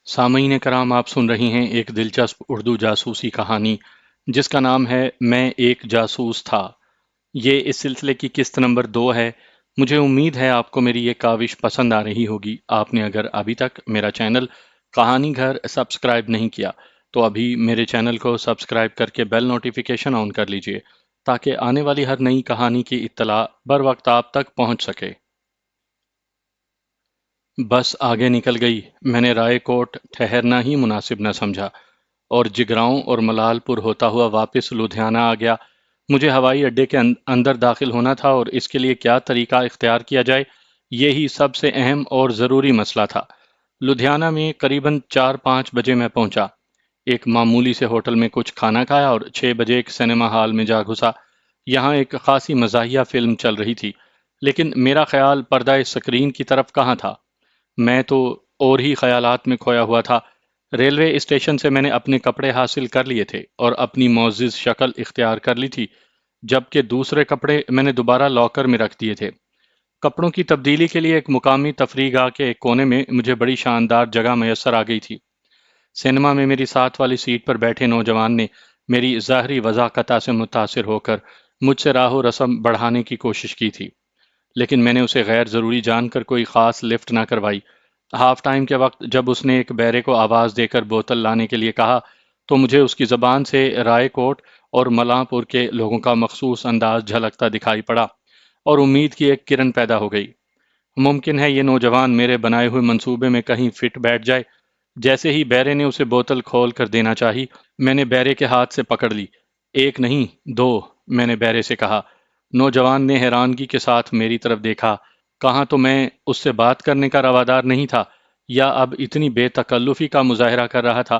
سامعین کرام، آپ سن رہی ہیں ایک دلچسپ اردو جاسوسی کہانی جس کا نام ہے میں ایک جاسوس تھا۔ یہ اس سلسلے کی قسط نمبر 2 ہے۔ مجھے امید ہے آپ کو میری یہ کاوش پسند آ رہی ہوگی۔ آپ نے اگر ابھی تک میرا چینل کہانی گھر سبسکرائب نہیں کیا تو ابھی میرے چینل کو سبسکرائب کر کے بیل نوٹیفیکیشن آن کر لیجئے تاکہ آنے والی ہر نئی کہانی کی اطلاع بر وقت آپ تک پہنچ سکے۔ بس آگے نکل گئی۔ میں نے رائے کوٹ ٹھہرنا ہی مناسب نہ سمجھا اور جگراؤں اور ملال پور ہوتا ہوا واپس لدھیانہ آ گیا۔ مجھے ہوائی اڈے کے اندر داخل ہونا تھا اور اس کے لیے کیا طریقہ اختیار کیا جائے، یہی سب سے اہم اور ضروری مسئلہ تھا۔ لدھیانہ میں قریباً 4-5 بجے میں پہنچا۔ ایک معمولی سے ہوٹل میں کچھ کھانا کھایا اور 6 بجے ایک سنیما ہال میں جا گھسا۔ یہاں ایک خاصی مزاحیہ فلم چل رہی تھی، لیکن میرا خیال پردہ اسکرین کی طرف کہاں تھا۔ میں تو اور ہی خیالات میں کھویا ہوا تھا۔ ریلوے اسٹیشن سے میں نے اپنے کپڑے حاصل کر لیے تھے اور اپنی معزز شکل اختیار کر لی تھی، جبکہ دوسرے کپڑے میں نے دوبارہ لاکر میں رکھ دیے تھے۔ کپڑوں کی تبدیلی کے لیے ایک مقامی تفریح گاہ کے ایک کونے میں مجھے بڑی شاندار جگہ میسر آ گئی تھی۔ سینما میں میری ساتھ والی سیٹ پر بیٹھے نوجوان نے میری ظاہری وضاحت سے متاثر ہو کر مجھ سے راہ و رسم بڑھانے کی کوشش کی تھی، لیکن میں نے اسے غیر ضروری جان کر کوئی خاص لفٹ نہ کروائی۔ ہاف ٹائم کے وقت جب اس نے ایک بیرے کو آواز دے کر بوتل لانے کے لیے کہا تو مجھے اس کی زبان سے رائے کوٹ اور ملاں پور کے لوگوں کا مخصوص انداز جھلکتا دکھائی پڑا اور امید کی ایک کرن پیدا ہو گئی۔ ممکن ہے یہ نوجوان میرے بنائے ہوئے منصوبے میں کہیں فٹ بیٹھ جائے۔ جیسے ہی بیرے نے اسے بوتل کھول کر دینا چاہی، میں نے بیرے کے ہاتھ سے پکڑ لی۔ ایک نہیں، 2، میں نے بیرے سے کہا۔ نوجوان نے حیرانگی کے ساتھ میری طرف دیکھا۔ کہاں تو میں اس سے بات کرنے کا روادار نہیں تھا یا اب اتنی بے تکلفی کا مظاہرہ کر رہا تھا۔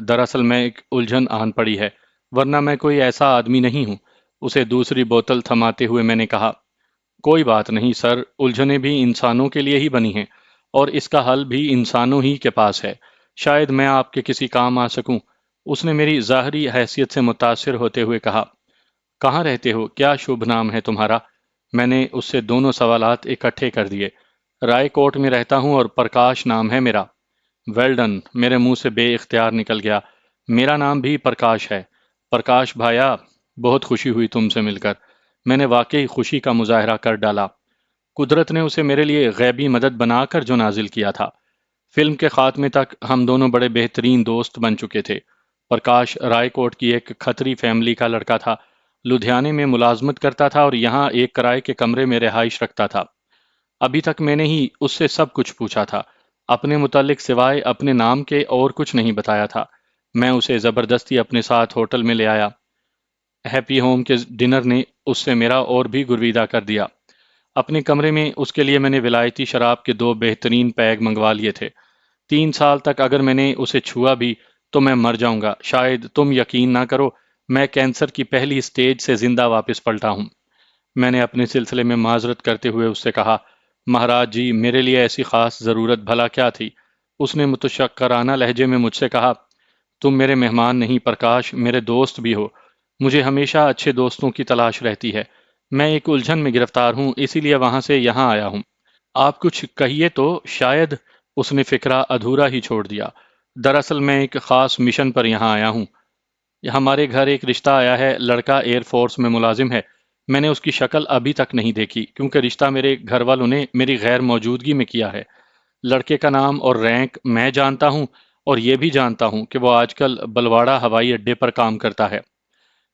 دراصل میں ایک الجھن آن پڑی ہے، ورنہ میں کوئی ایسا آدمی نہیں ہوں۔ اسے دوسری بوتل تھماتے ہوئے میں نے کہا۔ کوئی بات نہیں سر، الجھنیں بھی انسانوں کے لیے ہی بنی ہیں اور اس کا حل بھی انسانوں ہی کے پاس ہے۔ شاید میں آپ کے کسی کام آ سکوں۔ اس نے میری ظاہری حیثیت سے متاثر ہوتے ہوئے کہا۔ کہاں رہتے ہو؟ کیا شبھ نام ہے تمہارا؟ میں نے اس سے دونوں سوالات اکٹھے کر دیے۔ رائے کوٹ میں رہتا ہوں اور پرکاش نام ہے میرا۔ ویل ڈن، میرے منہ سے بے اختیار نکل گیا۔ میرا نام بھی پرکاش ہے۔ پرکاش بھایا، بہت خوشی ہوئی تم سے مل کر۔ میں نے واقعی خوشی کا مظاہرہ کر ڈالا۔ قدرت نے اسے میرے لیے غیبی مدد بنا کر جو نازل کیا تھا۔ فلم کے خاتمے تک ہم دونوں بڑے بہترین دوست بن چکے تھے۔ پرکاش رائے کوٹ کی ایک کھتری فیملی کا لڑکا تھا، لدھیانے میں ملازمت کرتا تھا اور یہاں ایک کرائے کے کمرے میں رہائش رکھتا تھا۔ ابھی تک میں نے ہی اس سے سب کچھ پوچھا تھا، اپنے متعلق سوائے اپنے نام کے اور کچھ نہیں بتایا تھا۔ میں اسے زبردستی اپنے ساتھ ہوٹل میں لے آیا۔ ہیپی ہوم کے ڈنر نے اس سے میرا اور بھی گرویدہ کر دیا۔ اپنے کمرے میں اس کے لیے میں نے ولایتی شراب کے 2 بہترین پیگ منگوا لیے تھے۔ 3 سال تک اگر میں نے اسے چھوا بھی تو میں مر جاؤں گا۔ شاید تم یقین نہ کرو، میں کینسر کی پہلی سٹیج سے زندہ واپس پلٹا ہوں۔ میں نے اپنے سلسلے میں معذرت کرتے ہوئے اس سے کہا، مہاراج جی، میرے لیے ایسی خاص ضرورت بھلا کیا تھی؟ اس نے متشکرانہ لہجے میں مجھ سے کہا، تم میرے مہمان نہیں پرکاش، میرے دوست بھی ہو۔ مجھے ہمیشہ اچھے دوستوں کی تلاش رہتی ہے۔ میں ایک الجھن میں گرفتار ہوں، اسی لیے وہاں سے یہاں آیا ہوں۔ آپ کچھ کہیے تو شاید۔ اس نے فکرہ ادھورا ہی چھوڑ دیا۔ دراصل میں ایک خاص مشن پر یہاں آیا ہوں۔ ہمارے گھر ایک رشتہ آیا ہے، لڑکا ایئر فورس میں ملازم ہے۔ میں نے اس کی شکل ابھی تک نہیں دیکھی کیونکہ رشتہ میرے گھر والوں نے میری غیر موجودگی میں کیا ہے۔ لڑکے کا نام اور رینک میں جانتا ہوں اور یہ بھی جانتا ہوں کہ وہ آج کل بلواڑہ ہوائی اڈے پر کام کرتا ہے۔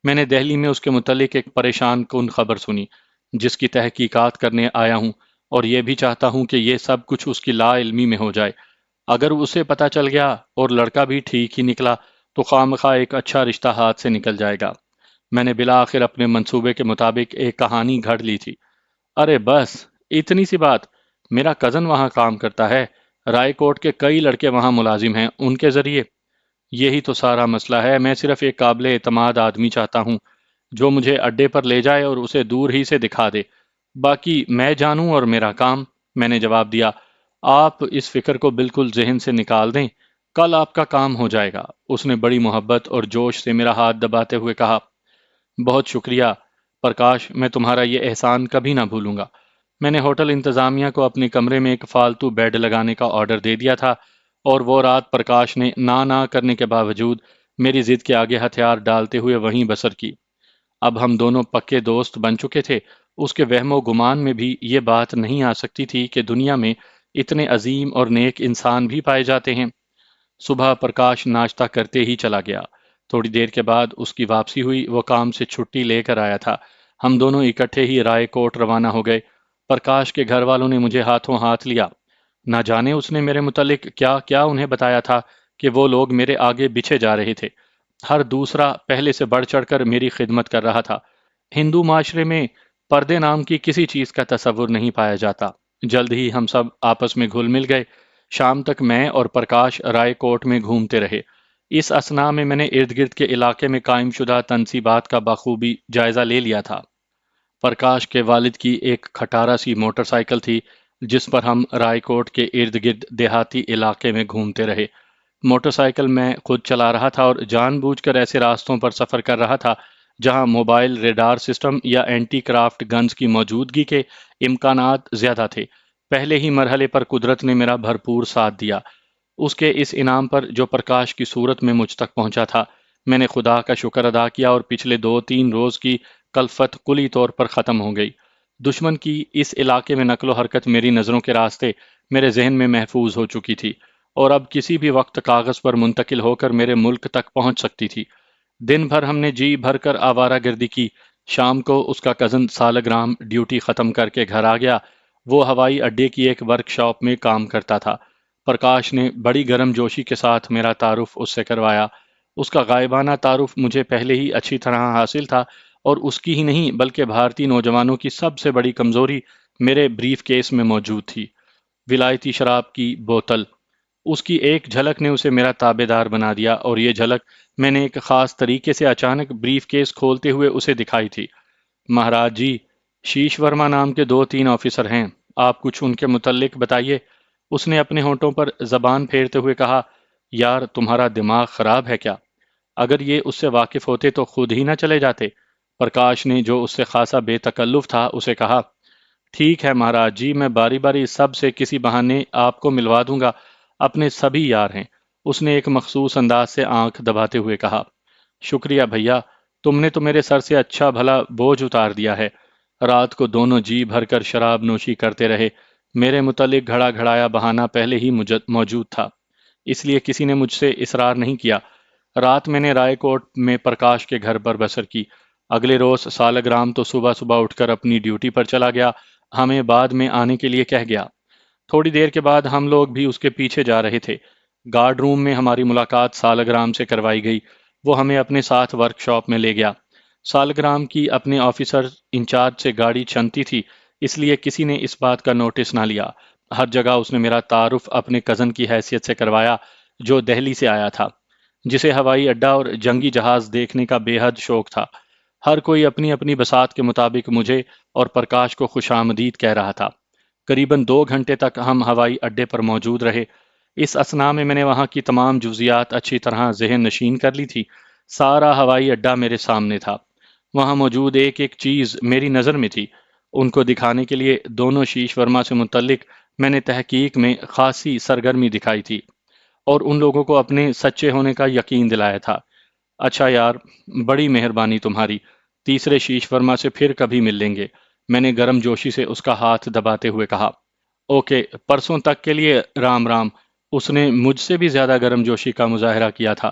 میں نے دہلی میں اس کے متعلق ایک پریشان کن خبر سنی جس کی تحقیقات کرنے آیا ہوں، اور یہ بھی چاہتا ہوں کہ یہ سب کچھ اس کی لا علمی میں ہو جائے۔ اگر اسے پتہ چل گیا اور لڑکا بھی ٹھیک ہی نکلا تو خواہ ایک اچھا رشتہ ہاتھ سے نکل جائے گا۔ میں نے بالآخر اپنے منصوبے کے مطابق ایک کہانی گھڑ لی تھی۔ ارے بس، اتنی سی بات؟ میرا کزن وہاں کام کرتا ہے، رائے کوٹ کے کئی لڑکے وہاں ملازم ہیں، ان کے ذریعے۔ یہی تو سارا مسئلہ ہے۔ میں صرف ایک قابل اعتماد آدمی چاہتا ہوں جو مجھے اڈے پر لے جائے اور اسے دور ہی سے دکھا دے۔ باقی میں جانوں اور میرا کام۔ میں نے جواب دیا، آپ اس فکر کو بالکل ذہن سے نکال دیں، کل آپ کا کام ہو جائے گا۔ اس نے بڑی محبت اور جوش سے میرا ہاتھ دباتے ہوئے کہا، بہت شکریہ پرکاش، میں تمہارا یہ احسان کبھی نہ بھولوں گا۔ میں نے ہوٹل انتظامیہ کو اپنے کمرے میں ایک فالتو بیڈ لگانے کا آرڈر دے دیا تھا، اور وہ رات پرکاش نے نہ کرنے کے باوجود میری ضد کے آگے ہتھیار ڈالتے ہوئے وہیں بسر کی۔ اب ہم دونوں پکے دوست بن چکے تھے۔ اس کے وہم و گمان میں بھی یہ بات نہیں آ سکتی تھی کہ دنیا میں اتنے عظیم اور نیک انسان بھی پائے جاتے ہیں۔ صبح پرکاش ناشتہ کرتے ہی چلا گیا۔ تھوڑی دیر کے بعد اس کی واپسی ہوئی۔ وہ کام سے چھٹی لے کر آیا تھا۔ ہم دونوں اکٹھے ہی رائے کوٹ روانہ ہو گئے۔ پرکاش کے گھر والوں نے مجھے ہاتھوں ہاتھ لیا۔ نہ جانے اس نے میرے متعلق کیا کیا انہیں بتایا تھا کہ وہ لوگ میرے آگے بچھے جا رہے تھے۔ ہر دوسرا پہلے سے بڑھ چڑھ کر میری خدمت کر رہا تھا۔ ہندو معاشرے میں پردے نام کی کسی چیز کا تصور نہیں پایا جاتا۔ جلد ہی ہم سب آپس میں گھل مل گئے۔ شام تک میں اور پرکاش رائے کوٹ میں گھومتے رہے۔ اس اثناء میں نے ارد گرد کے علاقے میں قائم شدہ تنصیبات کا بخوبی جائزہ لے لیا تھا۔ پرکاش کے والد کی ایک کھٹارا سی موٹر سائیکل تھی جس پر ہم رائے کوٹ کے ارد گرد دیہاتی علاقے میں گھومتے رہے۔ موٹر سائیکل میں خود چلا رہا تھا اور جان بوجھ کر ایسے راستوں پر سفر کر رہا تھا جہاں موبائل ریڈار سسٹم یا اینٹی کرافٹ گنز کی موجودگی کے امکانات زیادہ تھے۔ پہلے ہی مرحلے پر قدرت نے میرا بھرپور ساتھ دیا۔ اس کے اس انعام پر جو پرکاش کی صورت میں مجھ تک پہنچا تھا، میں نے خدا کا شکر ادا کیا اور پچھلے 2-3 روز کی کلفت کلی طور پر ختم ہو گئی۔ دشمن کی اس علاقے میں نقل و حرکت میری نظروں کے راستے میرے ذہن میں محفوظ ہو چکی تھی، اور اب کسی بھی وقت کاغذ پر منتقل ہو کر میرے ملک تک پہنچ سکتی تھی۔ دن بھر ہم نے جی بھر کر آوارہ گردی کی۔ شام کو اس کا کزن سالگرام ڈیوٹی ختم کر کے گھر آ گیا۔ وہ ہوائی اڈے کی ایک ورک شاپ میں کام کرتا تھا۔ پرکاش نے بڑی گرم جوشی کے ساتھ میرا تعارف اس سے کروایا۔ اس کا غائبانہ تعارف مجھے پہلے ہی اچھی طرح حاصل تھا، اور اس کی ہی نہیں بلکہ بھارتی نوجوانوں کی سب سے بڑی کمزوری میرے بریف کیس میں موجود تھی: ولایتی شراب کی بوتل۔ اس کی ایک جھلک نے اسے میرا تابع دار بنا دیا، اور یہ جھلک میں نے ایک خاص طریقے سے اچانک بریف کیس کھولتے ہوئے اسے دکھائی تھی۔ مہاراج جی، شیش ورما نام کے 2-3 آفیسر ہیں، آپ کچھ ان کے متعلق بتائیے۔ اس نے اپنے ہونٹوں پر زبان پھیرتے ہوئے کہا، یار تمہارا دماغ خراب ہے کیا؟ اگر یہ اس سے واقف ہوتے تو خود ہی نہ چلے جاتے۔ پرکاش نے، جو اس سے خاصا بے تکلف تھا، اسے کہا، ٹھیک ہے مہاراج جی، میں باری باری سب سے کسی بہانے آپ کو ملوا دوں گا، اپنے سبھی یار ہیں۔ اس نے ایک مخصوص انداز سے آنکھ دباتے ہوئے کہا، شکریہ بھیا، تم نے تو میرے سر سے اچھا بھلا بوجھ اتار دیا ہے۔ رات کو دونوں جی بھر کر شراب نوشی کرتے رہے۔ میرے متعلق گھڑا گھڑایا بہانہ پہلے ہی موجود تھا، اس لیے کسی نے مجھ سے اصرار نہیں کیا۔ رات میں نے رائے کوٹ میں پرکاش کے گھر پر بسر کی۔ اگلے روز سالگرام تو صبح صبح اٹھ کر اپنی ڈیوٹی پر چلا گیا، ہمیں بعد میں آنے کے لیے کہہ گیا۔ تھوڑی دیر کے بعد ہم لوگ بھی اس کے پیچھے جا رہے تھے۔ گارڈ روم میں ہماری ملاقات سالگرام سے کروائی گئی۔ وہ ہمیں اپنے ساتھ ورک شاپ میں لے گیا۔ سالگرام کی اپنے آفیسر انچارج سے گاڑی چھنتی تھی، اس لیے کسی نے اس بات کا نوٹس نہ لیا۔ ہر جگہ اس نے میرا تعارف اپنے کزن کی حیثیت سے کروایا جو دہلی سے آیا تھا، جسے ہوائی اڈہ اور جنگی جہاز دیکھنے کا بے حد شوق تھا۔ ہر کوئی اپنی اپنی بساط کے مطابق مجھے اور پرکاش کو خوش آمدید کہہ رہا تھا۔ قریباً 2 گھنٹے تک ہم ہوائی اڈے پر موجود رہے۔ اس اثناء میں نے وہاں کی تمام جزیات اچھی طرح ذہن نشین کر لی تھی۔ سارا ہوائی اڈہ میرے سامنے تھا۔ وہاں موجود ایک ایک چیز میری نظر میں تھی۔ ان کو دکھانے کے لیے دونوں شیش ورما سے متعلق میں نے تحقیق میں خاصی سرگرمی دکھائی تھی، اور ان لوگوں کو اپنے سچے ہونے کا یقین دلایا تھا۔ اچھا یار، بڑی مہربانی تمہاری، تیسرے شیش ورما سے پھر کبھی مل لیں گے، میں نے گرم جوشی سے اس کا ہاتھ دباتے ہوئے کہا۔ اوکے، پرسوں تک کے لیے رام رام۔ اس نے مجھ سے بھی زیادہ گرم جوشی کا مظاہرہ کیا تھا۔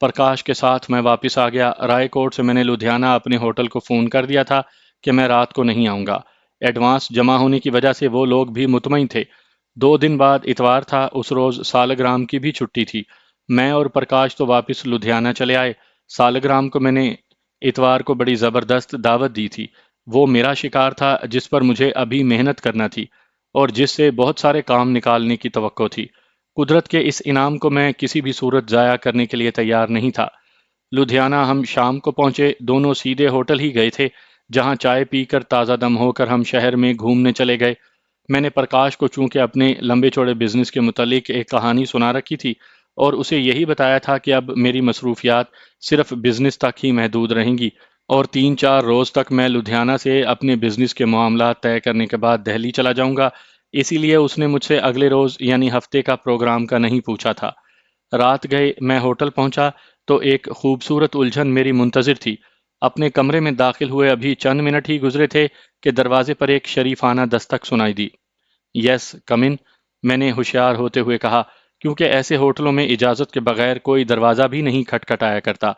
پرکاش کے ساتھ میں واپس آ گیا۔ رائے کوٹ سے میں نے لدھیانہ اپنے ہوٹل کو فون کر دیا تھا کہ میں رات کو نہیں آؤں گا۔ ایڈوانس جمع ہونے کی وجہ سے وہ لوگ بھی مطمئن تھے۔ 2 دن بعد اتوار تھا، اس روز سالگرام کی بھی چھٹی تھی۔ میں اور پرکاش تو واپس لدھیانہ چلے آئے۔ سالگرام کو میں نے اتوار کو بڑی زبردست دعوت دی تھی۔ وہ میرا شکار تھا جس پر مجھے ابھی محنت کرنا تھی، اور جس سے بہت سارے کام نکالنے کی توقع تھی۔ قدرت کے اس انعام کو میں کسی بھی صورت ضائع کرنے کے لیے تیار نہیں تھا۔ لدھیانہ ہم شام کو پہنچے۔ دونوں سیدھے ہوٹل ہی گئے تھے، جہاں چائے پی کر تازہ دم ہو کر ہم شہر میں گھومنے چلے گئے۔ میں نے پرکاش کو چونکہ اپنے لمبے چوڑے بزنس کے متعلق ایک کہانی سنا رکھی تھی، اور اسے یہی بتایا تھا کہ اب میری مصروفیات صرف بزنس تک ہی محدود رہیں گی، اور 3-4 روز تک میں لدھیانہ سے اپنے بزنس کے معاملات طے کرنے کے بعد دہلی چلا جاؤں گا، اسی لیے اس نے مجھ سے اگلے روز یعنی ہفتے کا پروگرام کا نہیں پوچھا تھا۔ رات گئے میں ہوٹل پہنچا تو ایک خوبصورت الجھن میری منتظر تھی۔ اپنے کمرے میں داخل ہوئے ابھی چند منٹ ہی گزرے تھے کہ دروازے پر ایک شریفانہ دستک سنائی دی۔ یس کم ان، میں نے ہوشیار ہوتے ہوئے کہا، کیونکہ ایسے ہوٹلوں میں اجازت کے بغیر کوئی دروازہ بھی نہیں کھٹکھٹایا کرتا۔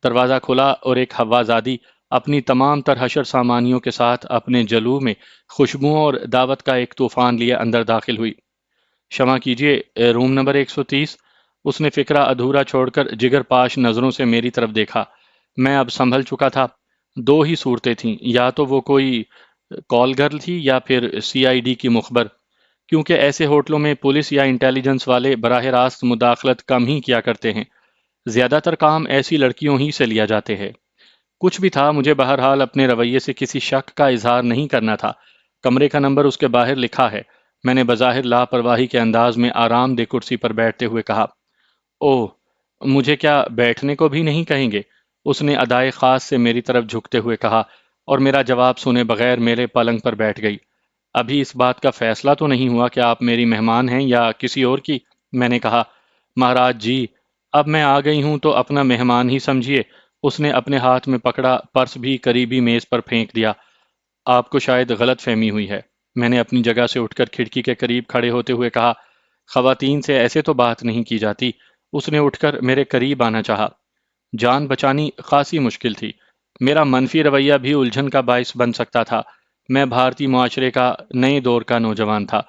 دروازہ کھلا اور ایک ہوازادی اپنی تمام تر حشر سامانیوں کے ساتھ اپنے جلوہ میں خوشبوؤں اور دعوت کا ایک طوفان لیے اندر داخل ہوئی۔ شمع کیجیے، روم نمبر 130۔ اس نے فکرہ ادھورا چھوڑ کر جگر پاش نظروں سے میری طرف دیکھا۔ میں اب سنبھل چکا تھا۔ دو ہی صورتیں تھیں، یا تو وہ کوئی کال گرل تھی یا پھر CID کی مخبر، کیونکہ ایسے ہوٹلوں میں پولیس یا انٹیلیجنس والے براہ راست مداخلت کم ہی کیا کرتے ہیں۔ زیادہ تر کام ایسی لڑکیوں ہی سے لیا جاتے ہیں۔ کچھ بھی تھا، مجھے بہرحال اپنے رویے سے کسی شک کا اظہار نہیں کرنا تھا۔ کمرے کا نمبر اس کے باہر لکھا ہے، میں نے بظاہر لاپرواہی کے انداز میں آرام دہ کرسی پر بیٹھتے ہوئے کہا۔ اوہ، مجھے کیا بیٹھنے کو بھی نہیں کہیں گے؟ اس نے ادائے خاص سے میری طرف جھکتے ہوئے کہا، اور میرا جواب سنے بغیر میرے پلنگ پر بیٹھ گئی۔ ابھی اس بات کا فیصلہ تو نہیں ہوا کہ آپ میری مہمان ہیں یا کسی اور کی، میں نے کہا۔ مہاراج جی، اب میں آ گئی ہوں تو اپنا مہمان ہی سمجھیے۔ اس نے اپنے ہاتھ میں پکڑا پرس بھی قریبی میز پر پھینک دیا۔ آپ کو شاید غلط فہمی ہوئی ہے، میں نے اپنی جگہ سے اٹھ کر کھڑکی کے قریب کھڑے ہوتے ہوئے کہا۔ خواتین سے ایسے تو بات نہیں کی جاتی۔ اس نے اٹھ کر میرے قریب آنا چاہا۔ جان بچانی خاصی مشکل تھی۔ میرا منفی رویہ بھی الجھن کا باعث بن سکتا تھا۔ میں بھارتی معاشرے کا نئے دور کا نوجوان تھا۔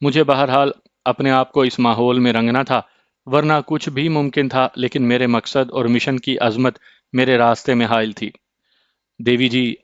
مجھے بہرحال اپنے آپ کو اس ماحول میں رنگنا تھا، ورنہ کچھ بھی ممکن تھا، لیکن میرے مقصد اور مشن کی عظمت میرے راستے میں حائل تھی۔ دیوی جی،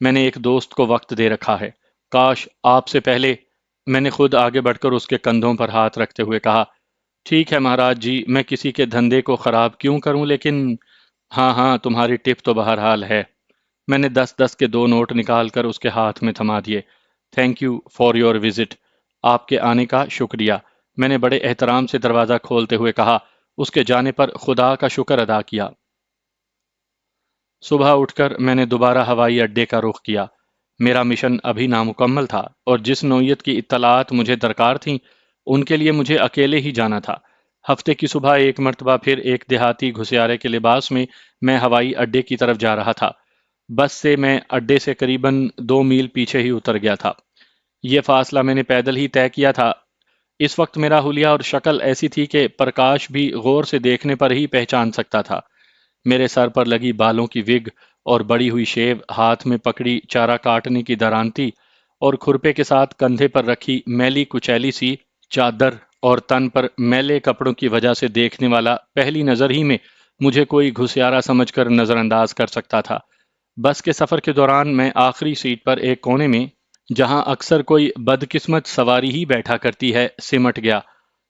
میں نے ایک دوست کو وقت دے رکھا ہے۔ کاش آپ سے پہلے، میں نے خود آگے بڑھ کر اس کے کندھوں پر ہاتھ رکھتے ہوئے کہا۔ ٹھیک ہے مہاراج جی، میں کسی کے دھندے کو خراب کیوں کروں، لیکن ہاں ہاں، تمہاری ٹپ تو بہرحال ہے۔ میں نے 10-10 کے 2 نوٹ نکال کر اس کے ہاتھ میں تھما دیے۔ Thank you for your visit, آپ کے آنے کا شکریہ، میں نے بڑے احترام سے دروازہ کھولتے ہوئے کہا، اس کے جانے پر خدا کا شکر ادا کیا۔ صبح اٹھ کر میں نے دوبارہ ہوائی اڈے کا رخ کیا۔ میرا مشن ابھی نامکمل تھا، اور جس نوعیت کی اطلاعات مجھے درکار تھیں ان کے لیے مجھے اکیلے ہی جانا تھا۔ ہفتے کی صبح ایک مرتبہ پھر ایک دیہاتی گھسیارے کے لباس میں میں ہوائی اڈے کی طرف جا رہا تھا۔ بس سے میں اڈے سے قریباً 2 میل پیچھے ہی اتر گیا تھا۔ یہ فاصلہ میں نے پیدل ہی طے کیا تھا۔ اس وقت میرا حلیہ اور شکل ایسی تھی کہ پرکاش بھی غور سے دیکھنے پر ہی پہچان سکتا تھا۔ میرے سر پر لگی بالوں کی وگ اور بڑی ہوئی شیو، ہاتھ میں پکڑی چارہ کاٹنے کی درانتی، اور کھرپے کے ساتھ کندھے پر رکھی میلی کچیلی سی چادر، اور تن پر میلے کپڑوں کی وجہ سے دیکھنے والا پہلی نظر ہی میں مجھے کوئی گھسیارا سمجھ کر نظر انداز کر سکتا تھا۔ بس کے سفر کے دوران میں آخری سیٹ پر ایک کونے میں، جہاں اکثر کوئی بدقسمت سواری ہی بیٹھا کرتی ہے، سمٹ گیا۔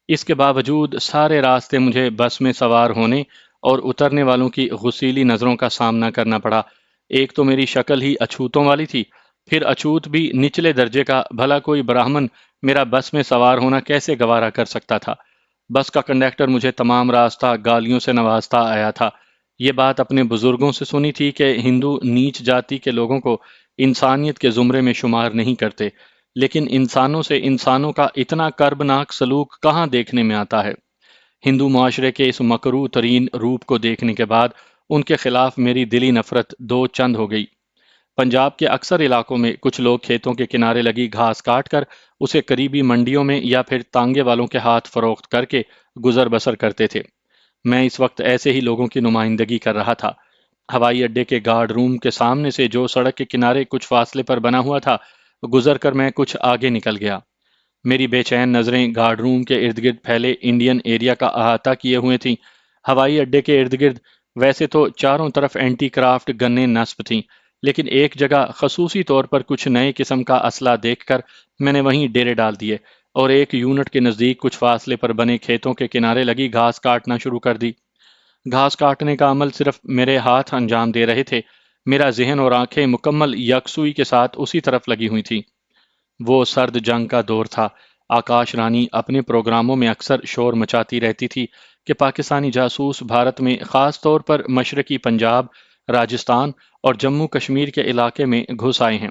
اس کے باوجود سارے راستے مجھے بس میں سوار ہونے اور اترنے والوں کی غسیلی نظروں کا سامنا کرنا پڑا۔ ایک تو میری شکل ہی اچھوتوں والی تھی، پھر اچھوت بھی نچلے درجے کا، بھلا کوئی براہمن میرا بس میں سوار ہونا کیسے گوارا کر سکتا تھا؟ بس کا کنڈکٹر مجھے تمام راستہ گالیوں سے نوازتا آیا تھا۔ یہ بات اپنے بزرگوں سے سنی تھی کہ ہندو نیچ جاتی کے لوگوں کو انسانیت کے زمرے میں شمار نہیں کرتے، لیکن انسانوں سے انسانوں کا اتنا کربناک سلوک کہاں دیکھنے میں آتا ہے؟ ہندو معاشرے کے اس مکروہ ترین روپ کو دیکھنے کے بعد ان کے خلاف میری دلی نفرت دو چند ہو گئی۔ پنجاب کے اکثر علاقوں میں کچھ لوگ کھیتوں کے کنارے لگی گھاس کاٹ کر اسے قریبی منڈیوں میں یا پھر تانگے والوں کے ہاتھ فروخت کر کے گزر بسر کرتے تھے۔ میں اس وقت ایسے ہی لوگوں کی نمائندگی کر رہا تھا۔ ہوائی اڈے کے گارڈ روم کے سامنے سے جو سڑک کے کنارے کچھ فاصلے پر بنا ہوا تھا، گزر کر میں کچھ آگے نکل گیا۔ میری بے چین نظریں گارڈ روم کے ارد گرد پھیلے انڈین ایریا کا احاطہ کیے ہوئے تھیں۔ ہوائی اڈے کے ارد گرد ویسے تو چاروں طرف اینٹی کرافٹ گنیں نصب تھیں، لیکن ایک جگہ خصوصی طور پر کچھ نئے قسم کا اسلحہ دیکھ کر میں نے وہیں ڈیرے ڈال دیے، اور ایک یونٹ کے نزدیک کچھ فاصلے پر بنے کھیتوں کے کنارے لگی گھاس کاٹنا شروع کر دی۔ گھاس کاٹنے کا عمل صرف میرے ہاتھ انجام دے رہے تھے، میرا ذہن اور آنکھیں مکمل یکسوئی کے ساتھ اسی طرف لگی ہوئی تھیں۔ وہ سرد جنگ کا دور تھا۔ آکاش رانی اپنے پروگراموں میں اکثر شور مچاتی رہتی تھی کہ پاکستانی جاسوس بھارت میں خاص طور پر مشرقی پنجاب، راجستھان اور جموں کشمیر کے علاقے میں گھس آئے ہیں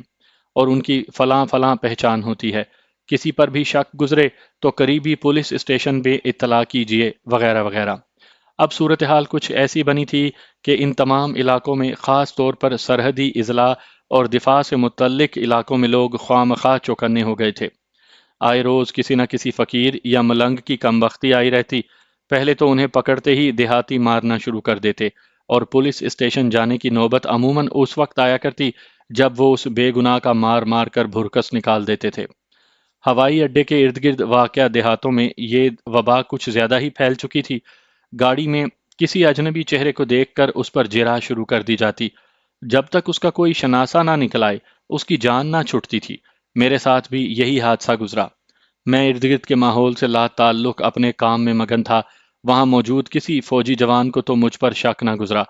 اور ان کی فلاں فلاں پہچان ہوتی ہے، کسی پر بھی شک گزرے تو قریبی پولیس اسٹیشن پہ اطلاع کیجیے، وغیرہ وغیرہ۔ اب صورتحال کچھ ایسی بنی تھی کہ ان تمام علاقوں میں خاص طور پر سرحدی اضلاع اور دفاع سے متعلق علاقوں میں لوگ خواہ مخواہ چوکنے ہو گئے تھے۔ آئے روز کسی نہ کسی فقیر یا ملنگ کی کم بختی آئی رہتی، پہلے تو انہیں پکڑتے ہی دیہاتی مارنا شروع کر دیتے اور پولیس اسٹیشن جانے کی نوبت عموماً اس وقت آیا کرتی جب وہ اس بے گناہ کا مار مار کر بھرکس نکال دیتے تھے۔ ہوائی اڈے کے ارد گرد واقع دیہاتوں میں یہ وبا کچھ زیادہ ہی پھیل چکی تھی۔ گاڑی میں کسی اجنبی چہرے کو دیکھ کر اس پر جرح شروع کر دی جاتی، جب تک اس کا کوئی شناسہ نہ نکل آئے اس کی جان نہ چھٹتی تھی۔ میرے ساتھ بھی یہی حادثہ گزرا۔ میں ارد گرد کے ماحول سے لا تعلق اپنے کام میں مگن تھا، وہاں موجود کسی فوجی جوان کو تو مجھ پر شک نہ گزرا۔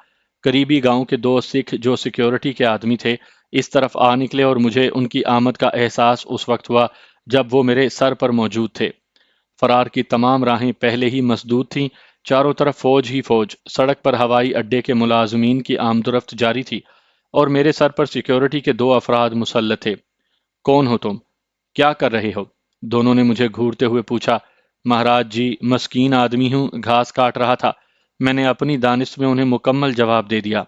قریبی گاؤں کے دو سکھ جو سیکیورٹی کے آدمی تھے اس طرف آ نکلے اور مجھے ان کی آمد کا احساس اس وقت ہوا جب وہ میرے سر پر موجود تھے۔ فرار کی تمام راہیں پہلے ہی مسدود تھیں، چاروں طرف فوج ہی فوج، سڑک پر ہوائی اڈے کے ملازمین کی آمد و رفت جاری تھی اور میرے سر پر سیکیورٹی کے دو افراد مسلط تھے۔ کون ہو تم؟ کیا کر رہے ہو؟ دونوں نے مجھے گھورتے ہوئے پوچھا۔ مہاراج جی، مسکین آدمی ہوں، گھاس کاٹ رہا تھا، میں نے اپنی دانست میں انہیں مکمل جواب دے دیا۔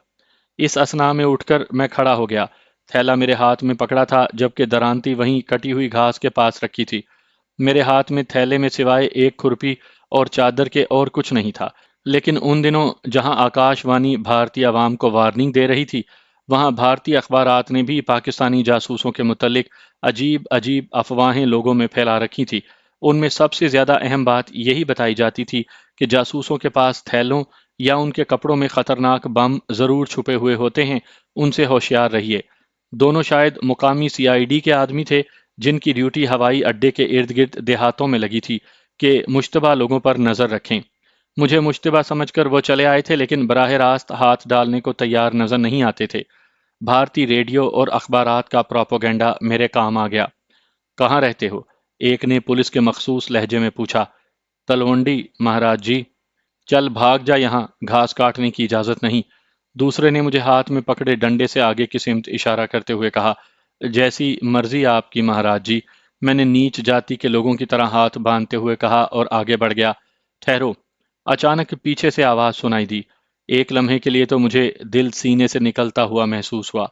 اس اثنا میں اٹھ کر میں کھڑا ہو گیا، تھیلا میرے ہاتھ میں پکڑا تھا جبکہ درانتی وہیں کٹی ہوئی گھاس کے پاس رکھی تھی۔ میرے ہاتھ میں تھیلے میں سوائے ایک کھرپی اور چادر کے اور کچھ نہیں تھا، لیکن ان دنوں جہاں آکاش وانی بھارتی عوام کو وارننگ دے رہی تھی، وہاں بھارتی اخبارات نے بھی پاکستانی جاسوسوں کے متعلق عجیب عجیب افواہیں لوگوں میں پھیلا رکھی تھی۔ ان میں سب سے زیادہ اہم بات یہی بتائی جاتی تھی کہ جاسوسوں کے پاس تھیلوں یا ان کے کپڑوں میں خطرناک بم ضرور چھپے ہوئے ہوتے ہیں، ان سے ہوشیار رہیے۔ دونوں شاید مقامی سی آئی ڈی کے آدمی تھے جن کی ڈیوٹی ہوائی اڈے کے ارد گرد دیہاتوں میں لگی تھی کہ مشتبہ لوگوں پر نظر رکھیں۔ مجھے مشتبہ سمجھ کر وہ چلے آئے تھے، لیکن براہ راست ہاتھ ڈالنے کو تیار نظر نہیں آتے تھے۔ بھارتی ریڈیو اور اخبارات کا پروپیگنڈا میرے کام آ گیا۔ کہاں رہتے ہو؟ ایک نے پولیس کے مخصوص لہجے میں پوچھا۔ تلونڈی مہاراج جی۔ چل بھاگ جا، یہاں گھاس کاٹنے کی اجازت نہیں۔ دوسرے نے مجھے ہاتھ میں پکڑے ڈنڈے سے آگے کی سمت اشارہ کرتے ہوئے کہا۔ جیسی مرضی آپ کی مہاراج جی، میں نے نیچ جاتی کے لوگوں کی طرح ہاتھ باندھتے ہوئے کہا اور آگے بڑھ گیا۔ ٹھہرو۔ اچانک پیچھے سے آواز سنائی دی۔ ایک لمحے کے لیے تو مجھے دل سینے سے نکلتا ہوا محسوس ہوا۔